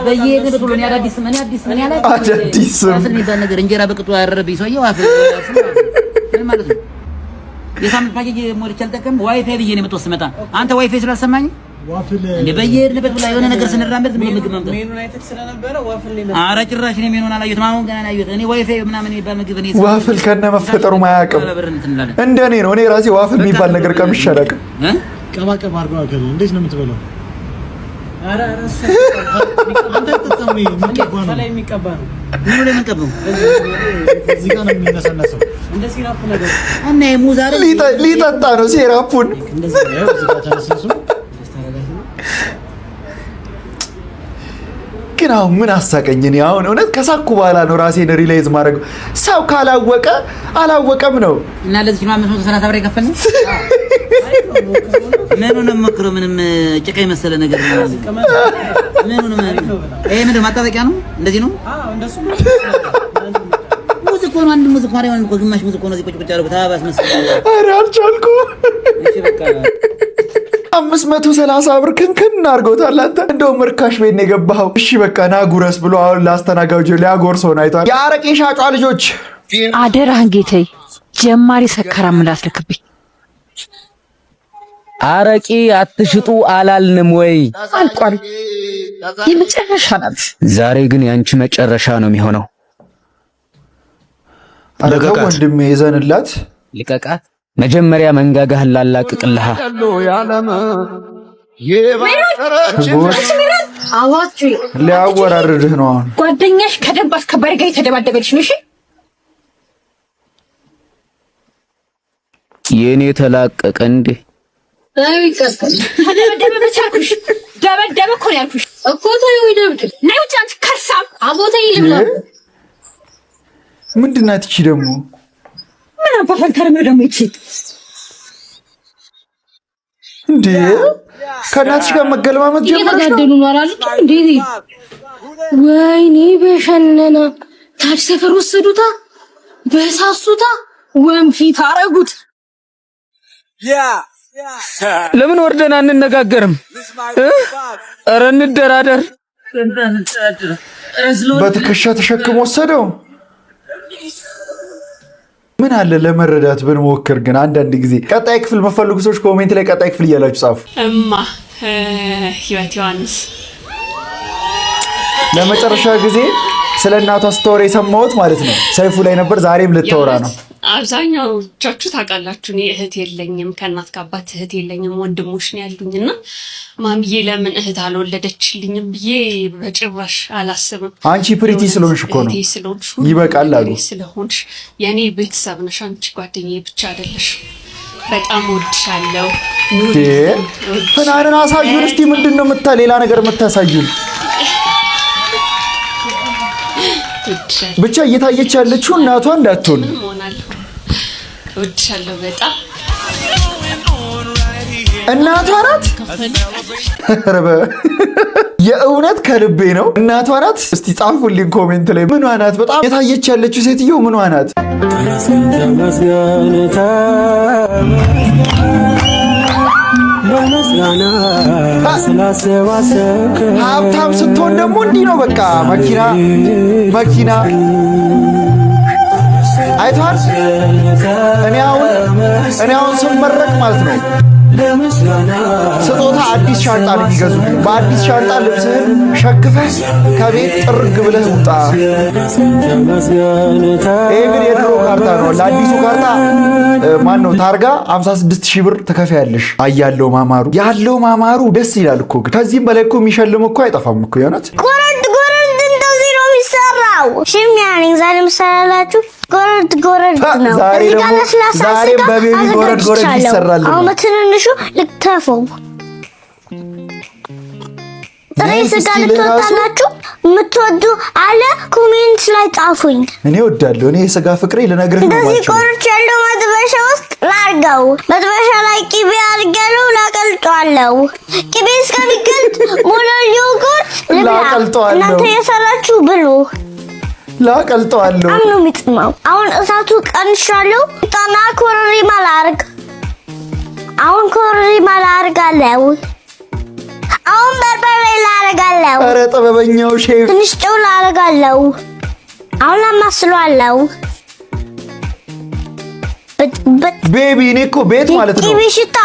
በየሄድንበት ሁሉ አዳዲስ ምን ያለ አዳዲስ ዋፍል የሚባል ነገር እንጀራ በቅጡ ያረረብኝ ሰውዬ ዋፍል ምን ማለት ነው? የሳምንት ፓኬጅ ሞልቼ አልጠቀምም። ዋይፋይ ብዬ ነው የመጣሁት ስመጣ። አንተ ዋይፋይ ስላልሰማኝ እንዴ በየሄድንበት ሁሉ የሆነ ነገር ስንራመድ ዝም ብሎ ምግብ ማምጣት። ሜኑን አይተህ ስለነበረ ዋፍል ነው። ኧረ ጭራሽ እኔ ሜኑን አላየሁትም። አሁን ገና አላየሁት። እኔ ዋይፋይ ምናምን የሚባል ምግብ እኔ ዋፍል ከነ መፈጠሩ ማያውቅም እንደኔ ነው። እኔ ራሴ ዋፍል የሚባል ነገር ቀምሼ አላውቅም። ቀባቀባ አድርገው አገኘ። እንዴት ነው የምትበላው? ሊጠጣ ነው ሲራፑን። ግን አሁን ምን አሳቀኝ? እኔ አሁን እውነት ከሳኩ በኋላ ነው ራሴን ሪላይዝ ማድረግ። ሰው ካላወቀ አላወቀም ነው እና ለዚህ ነው 530 ብር የከፈልን። ምኑንም መክሮ ምንም ጭቃ የመሰለ ነገር ነው። ምኑንም ይሄ ምንድን ማጣበቂያ ነው? እንደዚህ ነው። እንደሱ ነው። ሙዚቃ ነው። አንድ ሙዚቃ ነው። አንድ ግማሽ ሙዚቃ ነው። እዚህ ቁጭ ቁጭ አድርጎ ታባስ መሰለኝ። ኧረ አልቻልኩም። እሺ በቃ 530 ብር ክንክን አድርጎታል። አንተ እንደውም ርካሽ ቤት ነው የገባኸው። እሺ በቃ ና ጉረስ ብሎ አሁን ላስተናጋጁ ሊያጎርሰው ነው። አይቷል። የአረቄ ሻጯ ልጆች አደራህን ጌታዬ፣ ጀማሪ ሰካራም ላስልክብኝ። አረቄ አትሽጡ አላልንም ወይ? አልቋል። የመጨረሻ ናት። ዛሬ ግን ያንቺ መጨረሻ ነው የሚሆነው። አረጋው ወንድሜ ይዘንላት ልቀቃት። መጀመሪያ መንጋጋህን ላላቅቅልሃ። ሊያወራርድህ ነው። አሁን ጓደኛሽ ከደንብ አስከባሪ ጋር የተደባደበልሽ ነው። እሺ የኔ ተላቀቀ እንዴ? ተደበደበ ብቻልኩሽ። ደበደበ እኮ ነው ያልኩሽ እኮ። ተይው ይደብድብ። ነይ ውጭ አንቺ ከርሳም። አቦተይ ልምላ። ምንድን ናት ይቺ ደግሞ? ምን አባፈን ተርመ ደግሞ ይቺ እንዴ? ከእናትሽ ጋር መገለማመጥ ጀመረሽ? እየተጋደሉ ነው አላልኩ እንዴ? ወይኔ በሸነና ታች ሰፈር ወሰዱታ፣ በሳሱታ፣ ወንፊት አረጉት። ለምን ወርደን አንነጋገርም? ኧረ እንደራደር። በትከሻ ተሸክሞ ወሰደው። ምን አለ ለመረዳት ብንሞክር። ግን አንዳንድ ጊዜ ቀጣይ ክፍል መፈልጉ ሰዎች ኮሜንት ላይ ቀጣይ ክፍል እያላችሁ ጻፉ። ህይወት ዮሐንስ ለመጨረሻ ጊዜ ስለ እናቷ ስቶሪ የሰማሁት ማለት ነው ሰይፉ ላይ ነበር። ዛሬም ልታወራ ነው። አብዛኛዎቻችሁ ታውቃላችሁ፣ እኔ እህት የለኝም፣ ከእናት ከአባት እህት የለኝም፣ ወንድሞች ነው ያሉኝና ማሚዬ ለምን እህት አልወለደችልኝም ብዬ በጭራሽ አላስብም። አንቺ ፕሪቲ ስለሆንሽ እኮ ነው። ይበቃል አሉ። ስለሆንሽ የኔ ቤተሰብ ነሽ። አንቺ ጓደኛዬ ብቻ አይደለሽ። በጣም ወድሻለሁ። ፍናንን አሳዩን እስቲ። ምንድን ነው ሌላ ነገር የምታሳዩን? ብቻ እየታየች ያለችው እናቷ እንዳትሆን። ወድሻለሁ በጣም። እናቷ ናት። የእውነት ከልቤ ነው። እናቷ ናት። እስቲ ጻፉልኝ ኮሜንት ላይ ምኗ ናት? በጣም የታየች ያለችው ሴትዮ ምኗ ናት? ሀብታም ስትሆን ደግሞ እንዲህ ነው በቃ። መኪና አይቷል። እኔ አሁን ስመረቅ ማለት ነው ስጦታ አዲስ ሻንጣ ነው የሚገዙ። በአዲስ ሻንጣ ልብስህን ሸክፈህ ከቤት ጥርግ ብለህ ውጣ። ይሄ ግን የድሮ ካርታ ነው። ለአዲሱ ካርታ ማን ነው ታርጋ 56,000 ብር ትከፍያለሽ። አያለው ማማሩ ያለው ማማሩ ደስ ይላል እኮ። ከዚህም በላይ እኮ የሚሸልም እኮ አይጠፋም እኮ። የሆነት ጎረድ እንደዚህ ነው የሚሰራው። ሽሚያ ነኝ ዛሬ ምሰራላችሁ። ጎረድ ነው። ዛሬም በቤቢ ጎረድ ይሰራል። አሁን በትንንሹ ልክተፈው። ጥሬ ስጋ ልትወጣላችሁ የምትወዱ አለ ኮሜንት ላይ ጻፉኝ። እኔ ወዳለሁ። እኔ የስጋ ፍቅሬ ልነግርህ ነው። እንደዚህ ቆርጬ ያለው መጥበሻ ውስጥ ላርገው። መጥበሻ ላይ ቅቤ አድርጌው ላቀልጠዋለሁ። ቅቤ እስከሚቀልጥ ሙሉ ዮጉርት ላቀልጠዋለሁ። እናንተ የሰራችሁ ብሉ። ላቀልጠዋለሁ። አሁን ነው የሚጥማው። አሁን እሳቱ ቀንሻለሁ። ጣና ኮረሪማ ላርግ። አሁን ኮረሪማ ላርጋለሁ። አሁን በርበሬ ላረጋለሁ። ኧረ ጥበበኛው ሼፍ። ትንሽ ጨው ላረጋለሁ። አሁን አማስለዋለሁ። ቤቢ እኔ እኮ ቤት ማለት ነው። ቅቤ ሽታ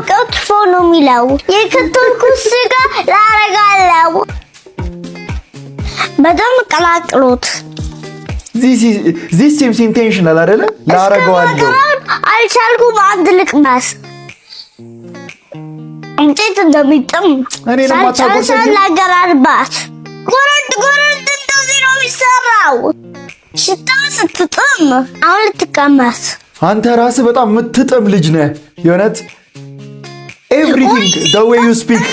ቀጥፎ ነው የሚለው። የከተልኩት ስጋ ላረጋለሁ። በደንብ ቀላቅሉት። ዚስ ሲምስ ኢንቴንሽናል አይደለ? ላረጋዋለሁ። አልቻልኩም። አንድ ልቅመስ። እንዴት እንደሚጥም ሳላገራርባት ጎረድ እንደዚህ ነው የሚሰራው። ሽታው ስትጥም አሁን ልትቀመስ። አንተ ራስህ በጣም የምትጥም ልጅ ነህ የእውነት። ኤቭሪቲንግ the way you speak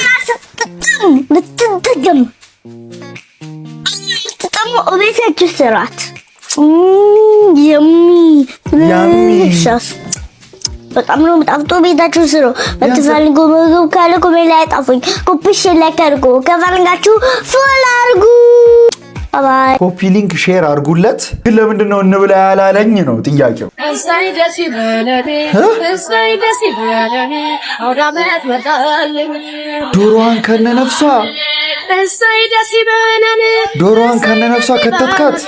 ልትጥም ቤታችሁ ስራት በጣም ነው የምጣፍጦ። ቤታችሁ ስሩ። በትፈልጉ ምግብ ካለ ኮሜንት ላይ ጣፉኝ። ኮፒ ላይክ አድርጉ። ከፈለጋችሁ ፎሎ አድርጉ። ባይ ኮፒ ሊንክ ሼር አድርጉለት። ግን ለምንድን ነው እንብላ ያላለኝ ነው ጥያቄው። እሰይ ደስ ይበለኔ እሰይ ደስ ይበለኔ አውደ ዓመት መጣልኝ። ዶሮዋን ከነነፍሷ እሰይ ደስ ይበለኔ ዶሮዋን ከነነፍሷ ከተትካት።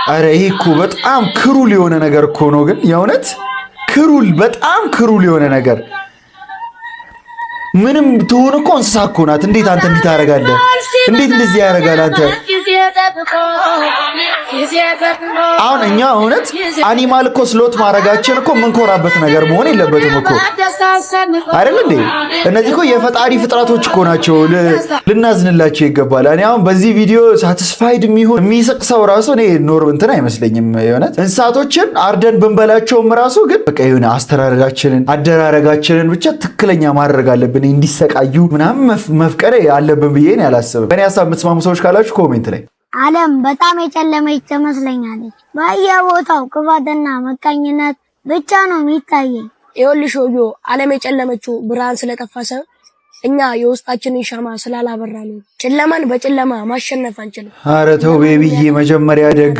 አረ ይሄ እኮ በጣም ክሩል የሆነ ነገር እኮ ነው። ግን የእውነት ክሩል፣ በጣም ክሩል የሆነ ነገር። ምንም ትሆን እኮ እንስሳ እኮ ናት። እንዴት አንተ እንዲህ ታደርጋለህ? እንዴት እንደዚህ ያደርጋል አንተ? አሁን እኛ እውነት አኒማል እኮ ስሎት ማድረጋችን እኮ የምንኮራበት ነገር መሆን የለበትም እኮ አይደል እንዴ? እነዚህ እኮ የፈጣሪ ፍጥረቶች እኮ ናቸው። ልናዝንላቸው ይገባል። እኔ አሁን በዚህ ቪዲዮ ሳቲስፋይድ የሚስቅ ሰው ራሱ እኔ ኖር እንትን አይመስለኝም። የእውነት እንስሳቶችን አርደን ብንበላቸውም ራሱ ግን በቃ የሆነ አስተራረጋችንን አደራረጋችንን ብቻ ትክክለኛ ማድረግ አለብን። እንዲሰቃዩ ምናምን መፍቀር አለብን ብዬ ነው ያላስብም። በእኔ ሀሳብ የምትስማሙ ሰዎች ካላችሁ ኮሜንት ላይ። ዓለም በጣም የጨለመች ትመስለኛለች። በየቦታው ክፋትና መቃኝነት ብቻ ነው የሚታየኝ። ይኸውልሽ ወዮ፣ ዓለም የጨለመችው ብርሃን ስለጠፋ ሳይሆን እኛ የውስጣችንን ሻማ ስላላበራ ነው። ጨለማን በጨለማ ማሸነፍ አንችልም። ኧረ ተው ቤቢዬ፣ መጀመሪያ ደግ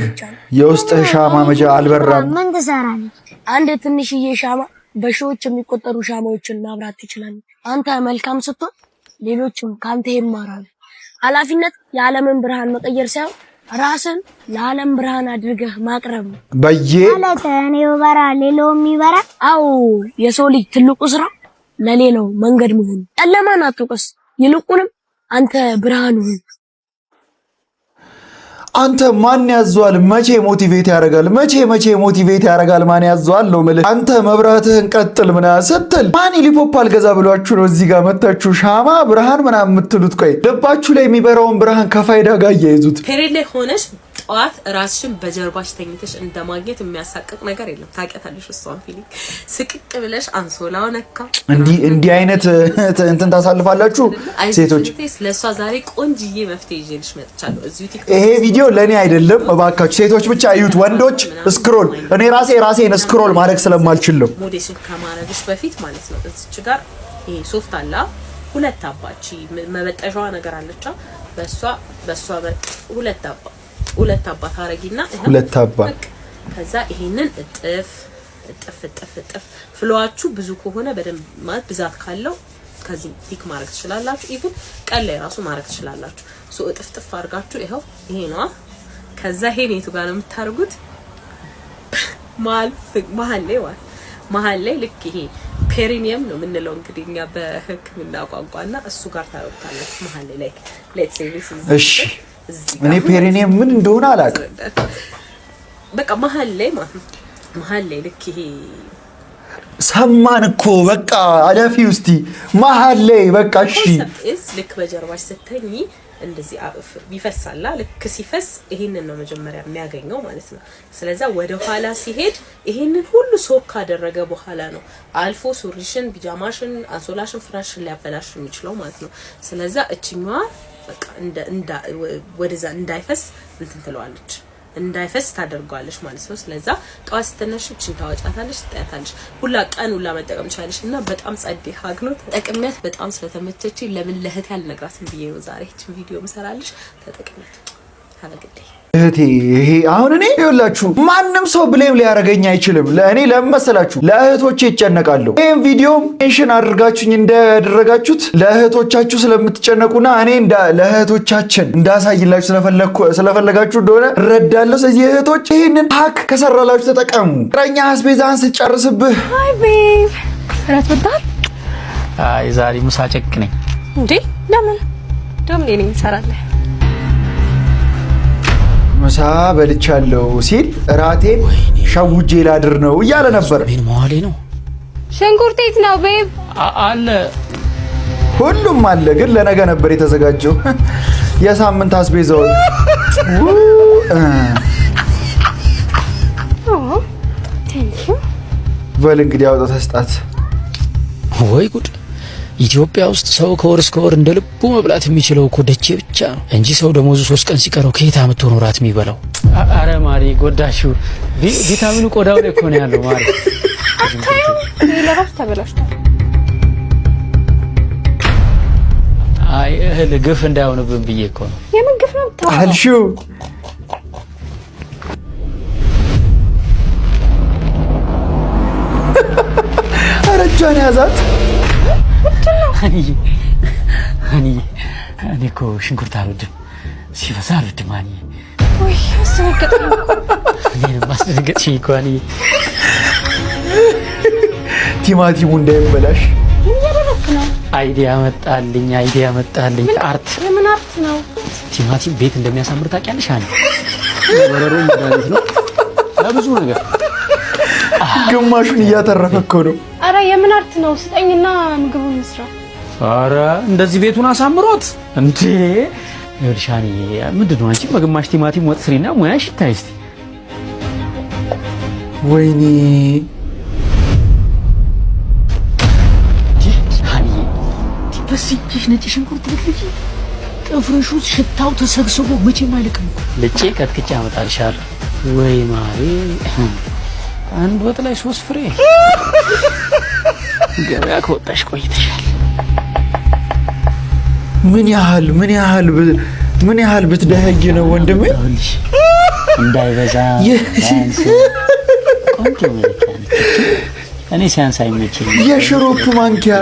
የውስጥህ ሻማ አልበራም። ምን ትሰራለች? አንድ ትንሽዬ ሻማ በሺዎች የሚቆጠሩ ሻማዎችን ማብራት ትችላለች። አንተ መልካም ስትሆን ሌሎችም ካንተ ይማራሉ። ኃላፊነት የዓለምን ብርሃን መቀየር ሳይሆን ራስን ለዓለም ብርሃን አድርገህ ማቅረብ ነው። ማለት እኔው በራ ሌላውም ይበራ። አዎ የሰው ልጅ ትልቁ ስራ ለሌላው መንገድ መሆን። ጨለማን አትውቀስ፣ ይልቁንም አንተ ብርሃን ሁን። አንተ ማን ያዟል? መቼ ሞቲቬት ያደርጋል? መቼ ሞቲቬት ያደርጋል? ማን ያዟል ነው የምልህ። አንተ መብራትህን ቀጥል ምናምን ስትል ማን ሊፖፕ አልገዛ ብሏችሁ ነው እዚህ ጋር መታችሁ ሻማ ብርሃን ምናምን የምትሉት? ቆይ ልባችሁ ላይ የሚበራውን ብርሃን ከፋይዳ ጋር እያይዙት። ፔሬድ ላይ ሆነሽ ጠዋት ራስሽን በጀርባሽ ተኝተሽ እንደማግኘት የሚያሳቅቅ ነገር የለም። ታውቂያታለሽ እሷን ፊሊንግ። ስቅቅ ብለሽ አንሶላው ነካ እንዲህ አይነት እንትን ታሳልፋላችሁ ሴቶች። ለሷ ዛሬ ቆንጅዬ መፍትሄ ይዤልሽ መጥቻለሁ። እዚሁ ቲክቶክ ይሄ ቪዲዮ ለኔ አይደለም እባካችሁ ሴቶች ብቻ እዩት። ወንዶች ስክሮል፣ እኔ ራሴን ስክሮል ማድረግ ስለማልችል ነው። ሞዴሽን ከማድረግሽ በፊት ማለት ነው እዚች ጋር ይሄ ሶፍት አላ ሁለት አባቺ መበጠሻዋ ነገር አለቻ። በሷ ሁለት አባ ታረጊና ሁለት አባ ከዛ ይሄንን እጥፍ ፍሎዋችሁ ብዙ ከሆነ በደንብ ማለት ብዛት ካለው ከዚህ ቲክ ማድረግ ትችላላችሁ። ኢቭን ቀን ላይ ራሱ ማድረግ ትችላላችሁ። ሶ እጥፍ አድርጋችሁ ይሄው ይሄ ነው። ከዛ ይሄ ነው ጋር ነው የምታርጉት መሀል ላይ ልክ ይሄ ፔሪኒየም ነው የምንለው እንግዲህ እኛ በሕክምና ቋንቋና እሱ ጋር ታረጉታላችሁ መሀል ላይ ሌትስ ሴይ ዲስ ኢዝ እሺ። እኔ ፔሪኒየም ምን እንደሆነ አላውቅም። በቃ መሀል ላይ ማለት ነው። መሀል ላይ ልክ ይሄ ሰማን እኮ በቃ አለፊ ውስጥ መሀል ላይ በቃ እሺ። ልክ በጀርባሽ ስተኝ እንደዚህ ቢፈሳላ ልክ ሲፈስ ይሄንን ነው መጀመሪያ የሚያገኘው ማለት ነው። ስለዚህ ወደ ኋላ ሲሄድ ይሄንን ሁሉ ሶክ ካደረገ በኋላ ነው አልፎ ሱሪሽን፣ ቢጃማሽን፣ አንሶላሽን፣ ፍራሽን ሊያበላሽ የሚችለው ማለት ነው። ስለዚህ እቺኛዋ በቃ ወደዛ እንዳይፈስ እንትን ትለዋለች፣ እንዳይፈስ ታደርጓለች ማለት ነው። ስለዚህ ጧት ስትነሽ እቺን ታወጫታለሽ፣ ትጠያታለሽ። ቀን ሁላ መጠቀም ቻለሽ እና በጣም ጸዴ ሀግ ነው። ተጠቅሚያት። በጣም ስለተመቸችኝ ለምን ለእህቴ ያልነግራትም ብዬ ነው ዛሬ እቺን ቪዲዮ መሰራልሽ። ተጠቅሚያት። ሀበግዴ እህቴ ይሄ አሁን እኔ ይኸውላችሁ ማንም ሰው ብሌም ሊያረገኝ አይችልም። ለእኔ ለምመሰላችሁ ለእህቶቼ ይጨነቃለሁ። ይሄን ቪዲዮ ሜንሽን አድርጋችሁኝ እንዳደረጋችሁት ለእህቶቻችሁ ስለምትጨነቁና እኔ ለእህቶቻችን እንዳሳይላችሁ ስለፈለጋችሁ እንደሆነ እረዳለሁ። ስለዚህ እህቶች ይሄንን ሀክ ከሰራላችሁ ተጠቀሙ። ፍቅረኛ አስቤዛህን ስትጨርስብህ አይ ቤብ ራት ወጣል። አይ ዛሬ ምሳ ጨቅ ነኝ እንዴ? ለምን ደም ነኝ እንሰራለን። ምሳ በልቻለሁ ሲል ራቴን ሸውጄ ላድር ነው እያለ ነበር። መዋሌ ነው ሽንኩርት የት ነው ቤብ? አለ ሁሉም አለ፣ ግን ለነገ ነበር የተዘጋጀው። የሳምንት አስቤዛውን በል እንግዲህ አውጣ ተስጣት። ወይ ጉድ! ኢትዮጵያ ውስጥ ሰው ከወር እስከ ወር እንደ ልቡ መብላት የሚችለው እኮ ደቼ ብቻ ነው እንጂ ሰው ደሞዙ 3 ቀን ሲቀረው ከየት አመቶ ነው ራት የሚበላው? አረ ማሪ ጎዳሽው። ቪታሚኑ ቆዳው ላይ እኮ ነው ያለው ማሪ። አታዩ ለራስ ተበላሽቷል። አይ እህል ግፍ እንዳይሆንብን ብዬ እኮ ነው። የምን ግፍ ነው ታው? አልሽው አረጃን ያዛት። እኔ እኮ ሽንኩርት አልወድም፣ ሲበዛ አልወድም። ወይ አስደነገጥኩኝ። እኔንም አስደነገጥሽኝ እኮ አንዬ። ቲማቲሙ እንዳይበላሽ አይዲያ መጣልኝ። አርት የምን አርት ነው? ቲማቲም ቤት እንደሚያሳምር ታውቂያለሽ? በረሮ መድኃኒት ነው ለብዙ ነገር። ግማሹን እያተረፈ እኮ ነው። አረ የምን አርት ነው? ስጠኝና ምግቡን እንስራ። አረ እንደዚህ ቤቱን አሳምሮት እንዴ! ይልሻኒ ምንድነው? አንቺ በግማሽ ቲማቲም ወጥ ስሪና ሙያሽ ይታይ እስቲ። ወይኔ በሲኪሽ ነጭ ሽንኩርት ልጅ ጥፍርሹ ሽታው ተሰግስቦ መቼም አይልቅም። ልጬ ከትክቻ አመጣልሻለሁ። ወይ ማሪ አንድ ወጥ ላይ 3 ፍሬ። ገበያ ከወጣሽ ቆይተሻል። ምን ያህል ብትደህጊ ነው ወንድሜ? እንዳይበዛ ሳንስ ቆንጆ መልካም። እኔ ሳንስ አይመችኝ። የሽሮፕ ማንኪያ።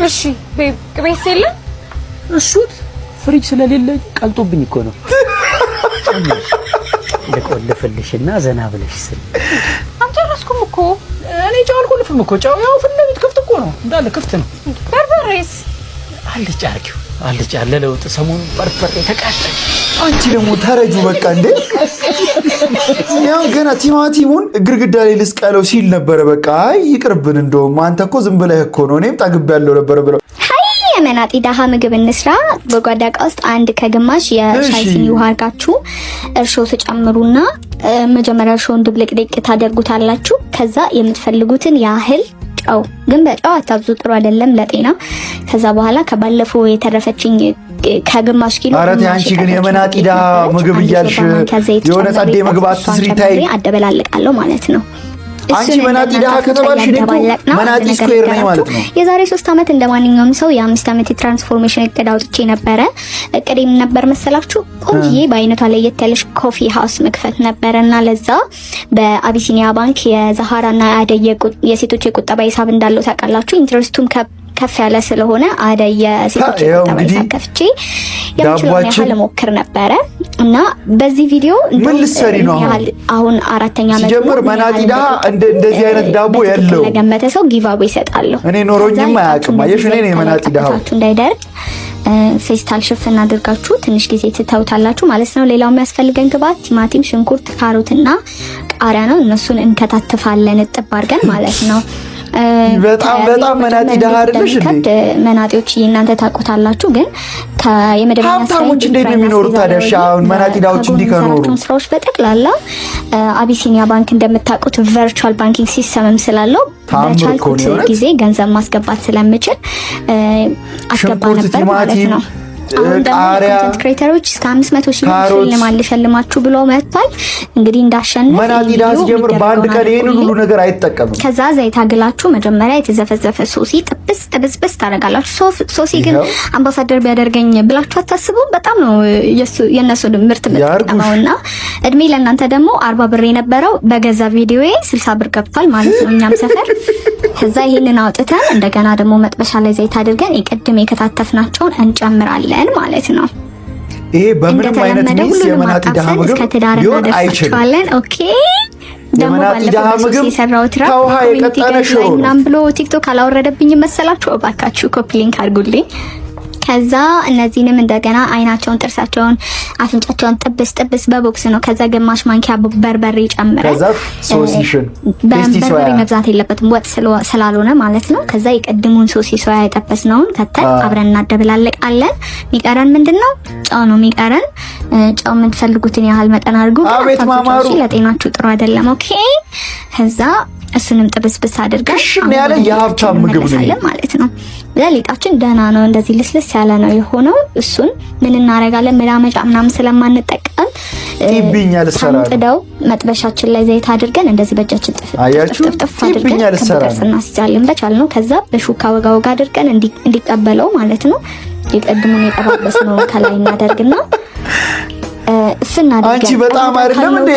እሺ ቤብ ቅቤስ የለም? እሱት ፍሪጅ ስለሌለ ቀልጦብኝ እኮ ነው። ልቆልፍልሽና ዘና ብለሽ ስል አልጨረስኩም እኮ እኔ ጫው አልቆልፍም እኮ ጫው ያው ፊት ለፊት ክፍት እኮ ነው እንዳለ ክፍት ነው። በርበሬስ? አልጫ አርጊው አልጫ ለለውጥ ሰሞኑን በርበሬ ተቃጠለ። አንቺ ደግሞ ተረጁ በቃ እንዴ! ያው ገና ቲማቲሙን ግርግዳ ላይ ልስቀለው ሲል ነበረ። በቃ አይ ይቅርብን፣ እንደውም አንተ እኮ ዝም ብለህ እኮ ነው እኔም ጠግቤያለሁ ነበር ብለው የመናጢ ደሃ ምግብ እንስራ። በጓዳ ዕቃ ውስጥ አንድ ከግማሽ የሻይ ሲኒ ውሃ አድርጋችሁ እርሾ ተጨምሩና መጀመሪያ እርሾውን ድብልቅልቅ ታደርጉታላችሁ። ከዛ የምትፈልጉትን ያህል ጨው፣ ግን በጨው አታብዙ፣ ጥሩ አይደለም ለጤና። ከዛ በኋላ ከባለፈው የተረፈችኝ ከግማሽ ኪሎ አረቴ አንቺ ግን የመናጢ ደሃ ምግብ እያልሽ የሆነ ጸዴ ምግብ አትስሪ ታይ አደበላልቃለሁ ማለት ነው። አንቺ መናጢ ደሃ ከተባልሽ ደግሞ መናጢ ስኩዌር ነኝ ማለት ነው። የዛሬ 3 አመት እንደማንኛውም ሰው የ5 አመት የትራንስፎርሜሽን እቅድ አውጥቼ ነበረ። እቅዴም ነበር መሰላችሁ ቆንጆዬ በአይነቷ ለየት ያለሽ ኮፊ ሃውስ መክፈት ነበረና ለዛ በአቢሲኒያ ባንክ የዛሃራና አደየ የሴቶች የቁጠባ ሂሳብ እንዳለው ታውቃላችሁ። ኢንትረስቱም ከፍ ያለ ስለሆነ አደየ የሴቶች የቁጠባ ሂሳብ ከፍቼ የምችለውን ያህል ሞክር ነበረ እና በዚህ ቪዲዮ ምን ልትሰሪ ነው አሁን 4ኛ ዓመት ሲጀምር መናጢ ደሃ እንደዚህ አይነት ዳቦ ያለው ለገመተ ሰው ጊቫዌ ይሰጣለሁ። እኔ ኖሮኝም አያውቅም። አየሽ እኔ ነኝ መናጢ ደሃው። እንዳይደርቅ ፌስታል ሽፍን አድርጋችሁ ትንሽ ጊዜ ትተውታላችሁ ማለት ነው። ሌላው የሚያስፈልገን ግብአት ቲማቲም፣ ሽንኩርት፣ ካሮትና ቃሪያ ነው። እነሱን እንከታተፋለን እጥብ አድርገን ማለት ነው። በጣም መናጢ ደሃ አይደለሽ እንዴ? መናጢዎች እናንተ ታውቁታላችሁ፣ ግን ከየመደበኛ ሀብታሞች እንዴት ነው የሚኖሩት ታዲያ? አሁን መናጢ ደሃዎች እንዲከኖሩ ስራዎች በጠቅላላ አቢሲኒያ ባንክ እንደምታውቁት ቨርቹዋል ባንኪንግ ሲስተምም ስላለው በቻልኩት ጊዜ ገንዘብ ማስገባት ስለምችል አስገባ ነበር ማለት ነው። አሁን ደግሞ ኮንተንት ክሬተሮች እስከ 500 ሺህ ሽልማት ልሸልማችሁ ብሎ መጥቷል። እንግዲህ እንዳሸንፍ መናጢ ደሃ ሲጀምር በአንድ ቀን ይሄንን ሁሉ ነገር አይጠቀምም። ከዛ ዘይት አግላችሁ መጀመሪያ የተዘፈዘፈ ሶሲ ጥብስ ታደርጋላችሁ። ሶሲ ግን አምባሳደር ቢያደርገኝ ብላችሁ አታስቡም። በጣም ነው የነሱ ምርት መጣውና እድሜ ለእናንተ ደግሞ 40 ብር የነበረው በገዛ ቪዲዮዬ 60 ብር ገብቷል ማለት ነው እኛም ሰፈር። ከዛ ይሄንን አውጥተን እንደገና ደግሞ መጥበሻ ላይ ዘይት አድርገን የቀድም የከታተፍናቸውን እንጨምራለን ማለት ነው። ይሄ በምንም አይነት ሚስ የመናጢ ደሃ ምግብ ሊሆን አይችልም። ኦኬ ደግሞ ባለፈው የሰራው ትራክ ከውሃ የቀጠነ ሽሮ ምናምን ብሎ ቲክቶክ አላወረደብኝም መሰላችሁ? እባካችሁ ኮፒ ሊንክ አድርጉልኝ። ከዛ እነዚህንም እንደገና አይናቸውን፣ ጥርሳቸውን፣ አፍንጫቸውን ጥብስ በቦክስ ነው። ከዛ ግማሽ ማንኪያ በርበሬ ጨምረን ከዛ ሶሲሽን በርበሬ መብዛት የለበትም ወጥ ስላልሆነ ማለት ነው። ከዛ የቀድሙን ሶሲ ሶያ የጠበስነውን ከተን አብረን እናደብላለቃለን። የሚቀረን ምንድነው? ጨው ነው የሚቀረን። ጨው የምትፈልጉትን ያህል መጠን አድርጉ። አቤት ማማሩ ለጤናችሁ ጥሩ አይደለም። ኦኬ። ከዛ እሱንም ጥብስብስ አድርገን ሽን ያለ የሀብታም ምግብ ነው ማለት ነው። ሊጣችን ደህና ነው፣ እንደዚህ ልስልስ ያለ ነው የሆነው። እሱን ምን እናረጋለን? መዳመጫ ምናምን ስለማንጠቀም ጢብኛል ሰራ ጥደው መጥበሻችን ላይ ዘይት አድርገን እንደዚህ በእጃችን ጥፍጥፍ አድርገን እናስይዛለን በቻልነው። ከዛ በሹካ ወጋ አድርገን እንዲቀበለው ማለት ነው። የቀድሙን የጠባበስነው ከላይ እናደርግና አንቺ በጣም አይደለም እንዴ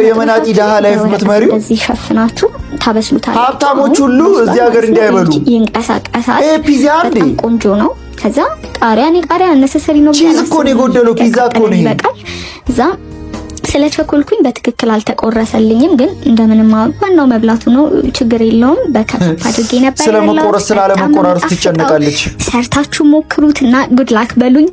የመናጢ ደሃ ላይፍ የምትመሪው? እዚህ ሸፍናችሁ ታበስሉታላችሁ። ሀብታሞች ሁሉ እዚህ ሀገር እንዲያይበሉ ይንቀሳቀሳል። ፒዛ አንዴ ቆንጆ ነው። ከዛ ቃሪያ ነሰሰሪ ነው። ቺዝ እኮ ነው የጎደለው። ፒዛ እኮ ነው ይበቃል። እዛ ስለቸኮልኩኝ በትክክል አልተቆረሰልኝም፣ ግን እንደምንም ዋናው መብላቱ ነው። ችግር የለውም። በከፍ አድርጌ ነበር። ስለመቆረስ ስላለመቆራረስ ትጨነቃለች። ሰርታችሁ ሞክሩትና ጉድ ላክ በሉኝ።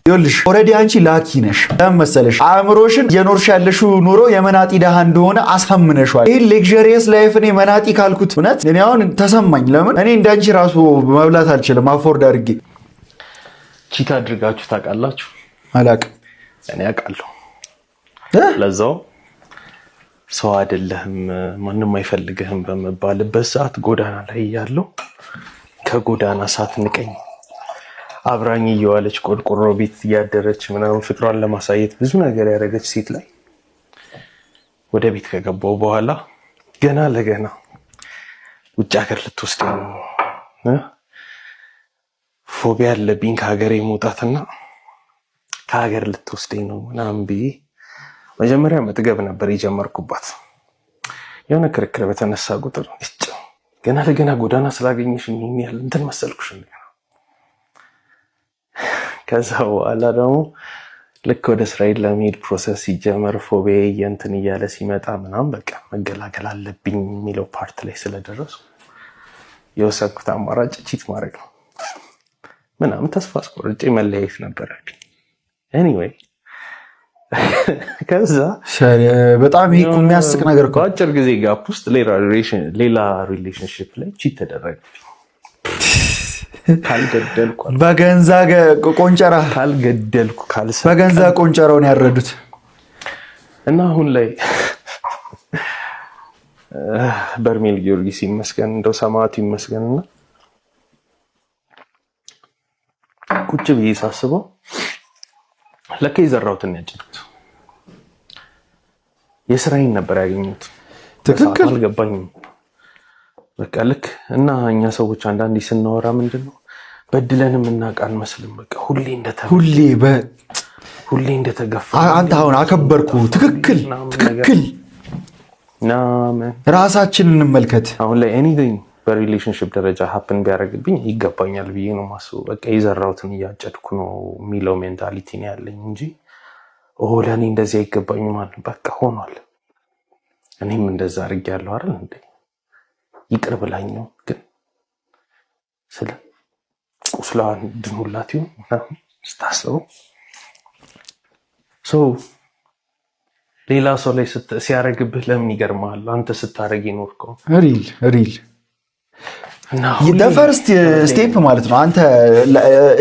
ይኸውልሽ ኦልሬዲ አንቺ ላኪ ነሽ። ለምን መሰለሽ? አእምሮሽን የኖርሽ ያለሽው ኑሮ የመናጢ ደሃ እንደሆነ አሳምነሽዋል። ይሄን ሌክዠሪየስ ላይፍ እኔ መናጢ ካልኩት እውነት እኔ አሁን ተሰማኝ። ለምን እኔ እንዳንቺ ራሱ መብላት አልችልም አፎርድ አድርጌ። ቺታ አድርጋችሁ ታውቃላችሁ? አላውቅም። እኔ አውቃለሁ። ለዛው ሰው አይደለህም ማንም አይፈልግህም በመባልበት ሰዓት ጎዳና ላይ ያለው ከጎዳና ሳትንቀኝ አብራኝ እየዋለች ቆርቆሮ ቤት እያደረች ምናምን ፍቅሯን ለማሳየት ብዙ ነገር ያደረገች ሴት ላይ ወደ ቤት ከገባው በኋላ ገና ለገና ውጭ ሀገር ልትወስደኝ ነው፣ ፎቢያ አለብኝ ከሀገሬ መውጣትና ከሀገር ልትወስደኝ ነው ምናምን ብዬ መጀመሪያ መጥገብ ነበር የጀመርኩባት። የሆነ ክርክር በተነሳ ቁጥር ገና ለገና ጎዳና ስላገኘሽ ምን ያህል እንትን መሰልኩሽ። ከዛ በኋላ ደግሞ ልክ ወደ እስራኤል ለመሄድ ፕሮሰስ ሲጀመር ፎቢያ እንትን እያለ ሲመጣ ምናምን በቃ መገላገል አለብኝ የሚለው ፓርት ላይ ስለደረሱ የወሰንኩት አማራጭ ቺት ማድረግ ነው ምናምን። ተስፋ አስቆርጬ መለያየት ነበረብኝ። ኤኒዌይ ከዛ በጣም ይሄ የሚያስቅ ነገር እኮ በአጭር ጊዜ ጋፕ ውስጥ ሌላ ሪሌሽንሺፕ ላይ ቺት ተደረገብኝ። ካልገደልኩ በገንዛ ቆንጨራ ካልገደልኩ በገንዛ ቆንጨራውን ያረዱት እና አሁን ላይ በርሜል ጊዮርጊስ ይመስገን እንደው ሰማዕቱ ይመስገንና ቁጭ ብዬ ሳስበው ለካ የዘራሁትን ያጭዱት የስራዬን ነበር ያገኙት። ትክክል አልገባኝም። በቃ ልክ እና እኛ ሰዎች አንዳንዴ ስናወራ ምንድነው በድለንም እናውቃለን መስልም በቃ ሁሌ እንደተገፋ አንተ አሁን አከበርኩ። ትክክል ራሳችንን እንመልከት። አሁን ላይ ኤኒቲንግ በሪሌሽንሺፕ ደረጃ ሀፕን ቢያደርግብኝ ይገባኛል ብዬ ነው ማስበው። በቃ የዘራሁትን እያጨድኩ ነው የሚለው ሜንታሊቲ ነው ያለኝ እንጂ ለእኔ እንደዚህ አይገባኝም ማለት በቃ ሆኗል። እኔም እንደዛ አድርጌያለሁ አይደል እንዴ ይቅር ብላኝ ነው። ግን ስለ ቁስላን ድኑላት ይሁን ምናምን ስታስበው ሌላ ሰው ላይ ሲያረግብህ ለምን ይገርማል? አንተ ስታረግ ይኖርከው ሪል ፈርስት ስቴፕ ማለት ነው። አንተ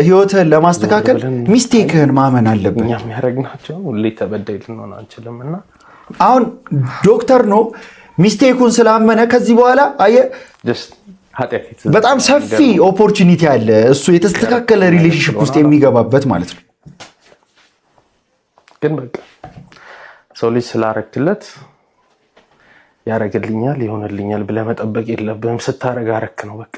ህይወትህን ለማስተካከል ሚስቴክህን ማመን አለብን። እኛ የሚያደርግናቸው ሁሌ ተበዳይ ልንሆን አንችልም። እና አሁን ዶክተር ነው ሚስቴኩን ስላመነ ከዚህ በኋላ በጣም ሰፊ ኦፖርቹኒቲ አለ እሱ የተስተካከለ ሪሌሽንሺፕ ውስጥ የሚገባበት ማለት ነው። ግን በቃ ሰው ልጅ ስላረክለት ያረግልኛል ይሆንልኛል ብለህ መጠበቅ የለብህም። ስታረግ አረክ ነው በቃ።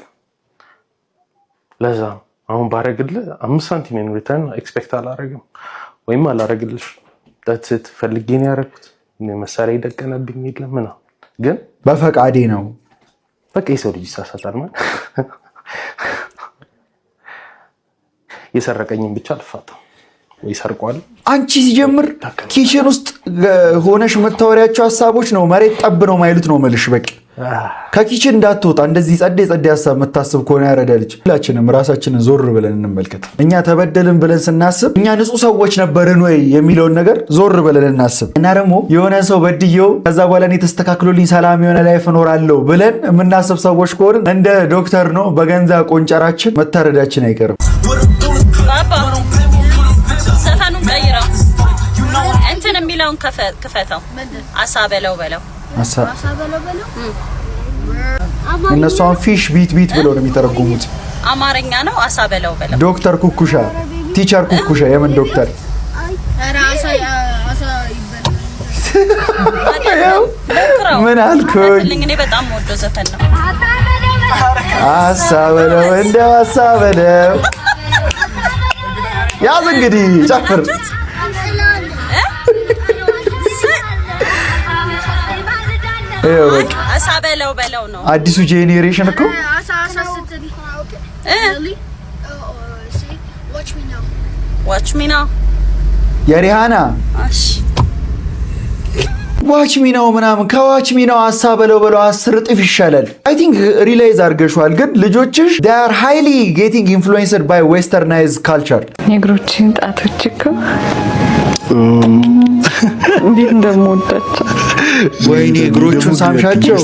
ለዛ አሁን ባረግልህ 5 ሳንቲም ሪተርን ኤክስፔክት አላረግም ወይም አላረግልሽ ዳትት ፈልጌ ነው ያረኩት። መሳሪያ ይደቀነብኝ የለም ምናምን ግን በፈቃዴ ነው። በቃ የሰው ልጅ ይሳሳታል ማለት የሰረቀኝን ብቻ አልፋታም ወይ ሰርቋል። አንቺ ሲጀምር ኪችን ውስጥ ሆነሽ የምታወሪያቸው ሀሳቦች ነው መሬት ጠብ ነው ማይሉት ነው መልሽ። በቃ ከኪችን እንዳትወጣ እንደዚህ ጸዴ ሀሳብ የምታስብ ከሆነ ያረዳ ልጅ ሁላችንም ራሳችንን ዞር ብለን እንመልከት። እኛ ተበደልን ብለን ስናስብ እኛ ንጹህ ሰዎች ነበርን ወይ የሚለውን ነገር ዞር ብለን እናስብ እና ደግሞ የሆነ ሰው በድየው ከዛ በኋላ እኔ ተስተካክሎልኝ ሰላም የሆነ ላይፍ እኖራለሁ ብለን የምናስብ ሰዎች ከሆነ እንደ ዶክተር ነው በገንዛ ቆንጨራችን መታረዳችን አይቀርም። ዘፈኑን ቀይረው እንትን የሚለውን ክፈተው። አሳ በለው እነሱ አሁን ፊሽ ቢት ብለው ነው የሚተረጉሙት። አማርኛ ነው። አሳ በለው ዶክተር ኩኩሻ ቲቸር ኩኩሻ የምን ዶክተር ምን አልኩኝ? እኔ በጣም ወዶ ዘፈን ነው። አሳ በለው እንደው አሳ በለው ያዝ እንግዲህ ጨፍር። አሳ በለው ነው አዲሱ ጄኔሬሽን እኮ ዋች ሚ ናው የሪሃና ዋች ሚ ናው ምናምን ከዋች ሚ ናው አሳ በለው 10 እጥፍ ይሻላል። አይ ቲንክ ሪላይዝ አድርገሽዋል። ግን ልጆችሽ they are highly getting influenced by westernized culture። የእግሮችን ጣቶች እኮ እንዴት እንደምወዳቸው ወይኔ እግሮቹን ሳምሻቸው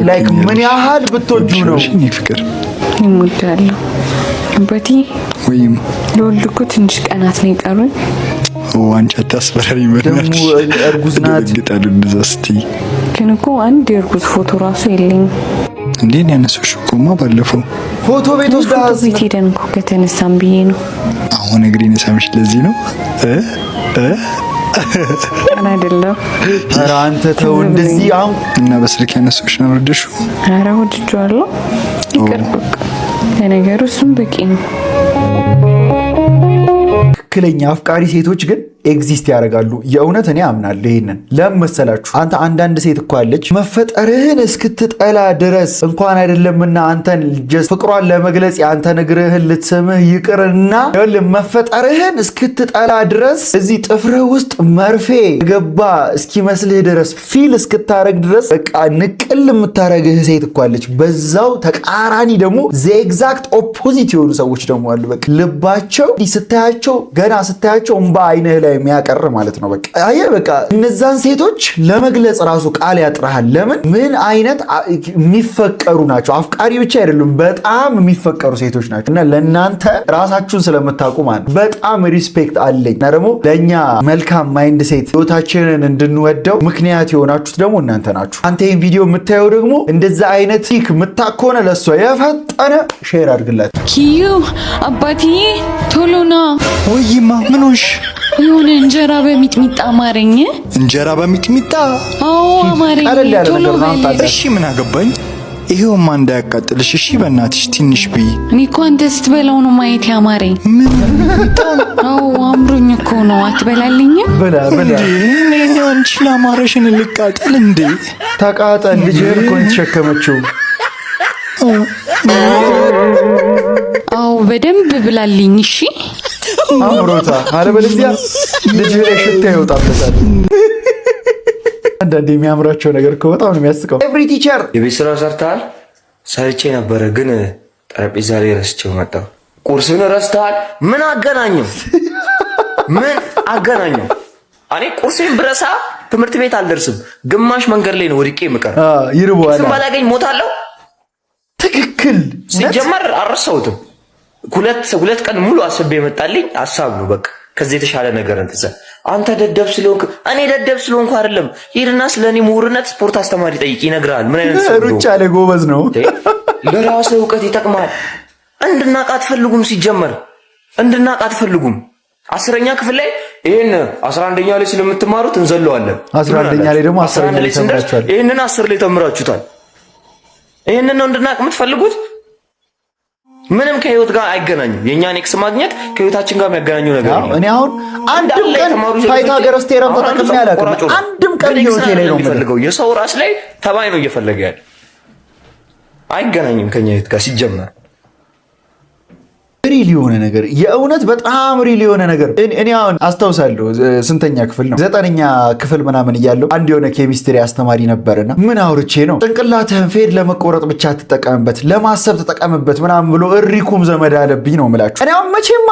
ላይክ ምን ያህል ብትወጁ ነው ፍቅር ይሞዳለሁ። አባቴ ወይም ለወልድ እኮ ትንሽ ቀናት ነው የቀሩኝ። ዋንጫ ታስፈራሪ መድናች እርጉዝ ናት ግጣሉ እንደዛስቲ ግን እኮ አንድ የእርጉዝ ፎቶ ራሱ የለኝም። እንዴ ያነሱሽ እኮማ ባለፈው ፎቶ ቤት ውስጥ ቤት ሄደን እኮ ከተነሳን ብዬ ነው። አሁን እግሬን ሳምሽ ለዚህ ነው አይደለም። ኧረ አንተ ተው እንደዚህ አሁን እና በስልክ ያነሱሽ ነው ወደሹ። ኧረ ወድጄዋለሁ። ይቅር በቃ ለነገሩ እሱም በቂ ነው። ትክክለኛ አፍቃሪ ሴቶች ግን ኤግዚስት ያደርጋሉ። የእውነት እኔ አምናለሁ። ይሄንን ለምን መሰላችሁ? አንዳንድ ሴት እኮ አለች መፈጠርህን እስክትጠላ ድረስ እንኳን አይደለምና አንተን ፍቅሯን ለመግለጽ የአንተን እግርህን ልትስምህ ይቅርና መፈጠርህን እስክትጠላ ድረስ እዚህ ጥፍርህ ውስጥ መርፌ ገባ እስኪመስልህ ድረስ ፊል እስክታረግ ድረስ በቃ ንቅል የምታረግህ ሴት እኮ አለች። በዛው ተቃራኒ ደግሞ ኤግዛክት ኦፖዚት የሆኑ ሰዎች ደግሞ አሉ። በቃ ልባቸው ስታያቸው ገና ስታያቸው እንባ አይነህ ላይ የሚያቀር ማለት ነው። በቃ አየህ በቃ እነዛን ሴቶች ለመግለጽ ራሱ ቃል ያጥራሃል። ለምን ምን አይነት የሚፈቀሩ ናቸው። አፍቃሪ ብቻ አይደሉም፣ በጣም የሚፈቀሩ ሴቶች ናቸው። እና ለእናንተ ራሳችሁን ስለምታውቁ ማለት በጣም ሪስፔክት አለኝ። እና ደግሞ ለእኛ መልካም ማይንድ ሴት ህይወታችንን እንድንወደው ምክንያት የሆናችሁት ደግሞ እናንተ ናችሁ። አንተ ይህን ቪዲዮ የምታየው ደግሞ እንደዛ አይነት ቲክ ምታክ ከሆነ ለእሷ የፈጠነ ሼር አድርግላት። ኪዩ አባትዬ ቶሎና ወይማ ምን ሆንሽ? የሆነ እንጀራ በሚጥሚጣ አማረኝ። እንጀራ በሚጥሚጣ? አዎ አማረኝ። ቶሎ በል። እሺ ምን አገባኝ? ይሄውማ እንዳያቃጥልሽ እሺ በእናትሽ ትንሽ ብይ። እኔ እኮ አንተ ስትበላው ነው ማየት ያማረኝ። ምን? አዎ አምሮኝ እኮ ነው። አትበላልኝም? በላ እኔ አንቺ ላማረሽን ልቃጠል እንዴ? ተቃጠል። ልጅህን እኮ የተሸከመችው። አዎ በደንብ ብላልኝ እሺ። አምሮታ አለበለዚያ ልጅ ላይ ሽታ ይወጣበታል። አንዳንዴ የሚያምራቸው ነገር እኮ በጣም ነው የሚያስቀው። ኤቭሪ ቲቸር የቤት ስራ ሰርተሃል? ሰርቼ ነበረ ግን ጠረጴዛ ላይ ረስቼው መጣሁ። ቁርስን ረስተሃል? ምን አገናኘው? ምን አገናኘው? እኔ ቁርሴን ብረሳ ትምህርት ቤት አልደርስም። ግማሽ መንገድ ላይ ነው ወድቄ የምቀር። ይርቦሃል። ስም ባላገኝ ሞታለሁ። ትክክል። ሲጀመር አልረሳሁትም። ሁለት ቀን ሙሉ አስቤ የመጣልኝ ሀሳብ ነው። በቃ ከዚህ የተሻለ ነገር እንትዘ አንተ ደደብ ስለሆንክ እኔ ደደብ ስለሆንኩ አይደለም። ሂድና ስለኔ ምሁርነት ስፖርት አስተማሪ ጠይቅ፣ ይነግራል። ምን አይነት ሰው ሩጫ ላይ ጎበዝ ነው። ለራስህ እውቀት ይጠቅማል። እንድናቅ አትፈልጉም። ሲጀመር እንድናቅ አትፈልጉም። 10ኛ ክፍል ላይ ይሄን 11ኛ ላይ ስለምትማሩት እንዘለዋለን። 11ኛ ላይ ደግሞ 10ኛ ላይ ተምራችኋል። ይሄንን 10 ላይ ተምራችሁታል። ይሄንን ነው እንድናቅ የምትፈልጉት? ምንም ከህይወት ጋር አይገናኝም። የኛን ኤክስ ማግኘት ከህይወታችን ጋር የሚያገናኘው ነገር ነው። እኔ አሁን አንድም ቀን ፓይታጎረስ ቴረም ተጠቅሜ አላውቅም። አንድም ቀን ህይወቴ ላይ ነው የሚፈልገው። የሰው ራስ ላይ ተባይ ነው እየፈለገ ያለ። አይገናኝም ከኛ ህይወት ጋር ሲጀመር። ሪል የሆነ ነገር የእውነት በጣም ሪል የሆነ ነገር እኔ አሁን አስታውሳለሁ። ስንተኛ ክፍል ነው 9ኛ ክፍል ምናምን እያለሁ አንድ የሆነ ኬሚስትሪ አስተማሪ ነበርና ምን አውርቼ ነው ጭንቅላትህን ፌድ ለመቆረጥ ብቻ ተጠቀምበት ለማሰብ ተጠቀምበት ምናምን ብሎ እሪኩም ዘመድ አለብኝ ነው የምላችሁ። እኔ አሁን መቼም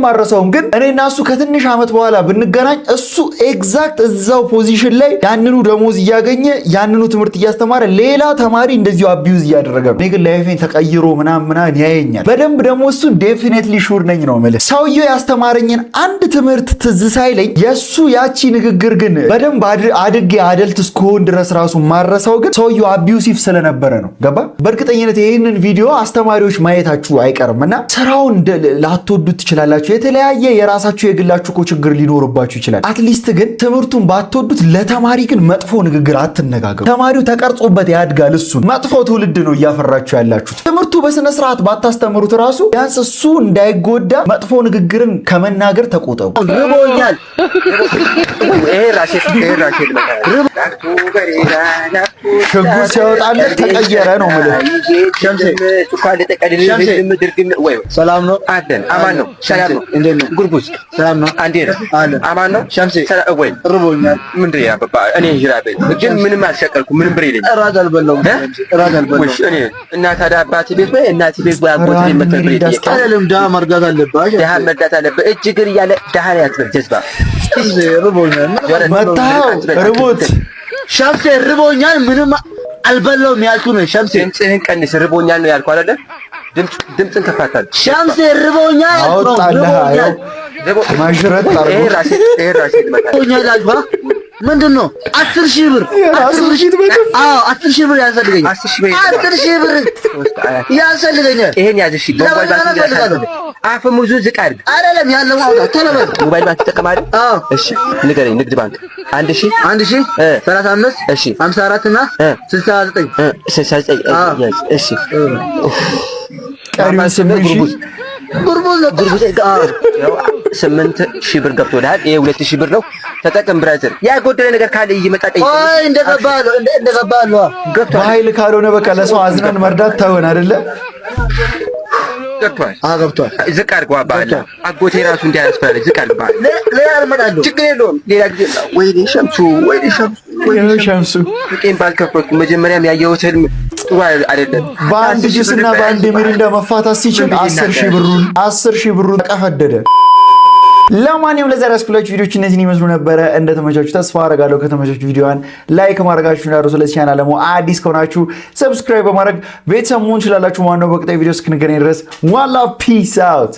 ማረሰውም ግን እኔና እሱ ከትንሽ ዓመት በኋላ ብንገናኝ እሱ ኤግዛክት እዛው ፖዚሽን ላይ ያንኑ ደሞዝ እያገኘ ያንኑ ትምህርት እያስተማረ ሌላ ተማሪ እንደዚሁ አቢዩዝ እያደረገ ነው። እኔ ግን ላይፌን ተቀይሮ ምናምን ያየኛል በደንብ ደግሞ እሱ ዴፊኔትሊ ሹር ነኝ ነው ማለት። ሰውየው ያስተማረኝን አንድ ትምህርት ትዝ ሳይለኝ የሱ ያቺ ንግግር ግን በደንብ አድጌ አደልት እስከሆን ድረስ ራሱ ማረሳው ግን ሰውየው አቢዩሲቭ ስለነበረ ነው። ገባ? በእርግጠኝነት ይህንን ቪዲዮ አስተማሪዎች ማየታችሁ አይቀርምና ስራውን ላትወዱት ትችላላችሁ። የተለያየ የራሳችሁ የግላችሁ እኮ ችግር ሊኖርባችሁ ይችላል። አትሊስት ግን ትምህርቱን ባትወዱት ለተማሪ ግን መጥፎ ንግግር አትነጋገሩ። ተማሪው ተቀርጾበት ያድጋል። እሱን መጥፎ ትውልድ ነው እያፈራችሁ ያላችሁት። ትምህርቱ በስነ ስርዓት ባታስተምሩት ራሱ ቢያንስ እሱ እንዳይጎዳ መጥፎ ንግግርን ከመናገር ተቆጠቡ። ርቦኛል። ሽጉጥ ሲያወጣለት ተቀየረ ነው ማለት። ሰላም ነው አደን አማን ነው ሰላም ነው እንዴት ነው ጉርቡስ ሰላም ነው አንዴ ነው አማን ነው ሸምሴ ሰላም ወይ ርቦኛል ምንድን ያ ባባ እኔ ሂራቤ ግን ምንም አልሸቀልኩም ምንም ብር የለኝም እራድ አልበላሁም ወሽ እኔ እናት አባቴ ቤት ወይ እናቴ ቤት ወይ አጎቴ ቤት መተብሬ አይደለም ዳ መርዳት አለባሽ ዳ መርዳት አለበት እጅ ግር እያለ ዳህ ያዝበል ጀዝባ ርቦኛል መጣው ርቦት ሸምሴ ርቦኛል ምንም አልበላሁም ያልኩ ነው ሸምሴ ድምፅህን ቀንስ ርቦኛል ነው ያልኩ አይደለ ድምፅን ከፋታል ሸምሴ ርቦኛል አውጣለህ ማሽረት ታርጎ ይሄ ራሴ ልመጣ ምንድን ነው 10,000 ብር 10,000 ብር ያስፈልገኛል 10,000 ብር ያስፈልገኛል ይሄን ያዝሽ አፈሙዙ ዝቅ አድርግ አይደለም ያለው አውጣ ተለበል ሞባይል ባንክ ተጠቀማለህ እሺ ንገረኝ ንግድ ባንክ 1000 35 እሺ 54 እና 69 እሺ ቀሪው 8,000 ጉርቡዝ 8,000 ብር ገብቶልሃል። ይሄ 2,000 ብር ነው ተጠቀም ብራዘር። ያጎደለ ነገር ካለ ይመጣ ጠይቅ። አይ እንደገባለሁ ገብቷል። በኃይል ካልሆነ በቃ ለሰው አዝነን መርዳት ታውን አይደለ? ገብቷል። ገብቷል። ዝቅ አድርገው አባላ አጎቴ ራሱ እንዲያስፈራል ዝቅ አድርገው ሌላ አልመጣለሁ ችግር የለውም ሌላ ጊዜ ወይኔ ሸምሱ ቄም ባልከፈትኩ መጀመሪያም ያየሁት ህልም ጥሩ አይደለም። በአንድ ጅስና በአንድ ሚሪንዳ መፋታት ሲችል 10,000 ብሩን ተቀፈደደ። ለማንኛውም ለዛሬ ያስኩላችሁ ቪዲዮዎች እነዚህን ይመስሉ ነበረ። እንደተመቻችሁ ተስፋ አደርጋለሁ። ከተመቻችሁ ቪዲዮዋን ላይክ ማድረጋችሁ እንዳትረሱ። ለዚህ ቻናል ደግሞ አዲስ ከሆናችሁ ሰብስክራይብ በማድረግ ቤተሰብ መሆን ትችላላችሁ። ማነው በቀጣይ ቪዲዮ እስክንገናኝ ድረስ ዋላ ፒስ አውት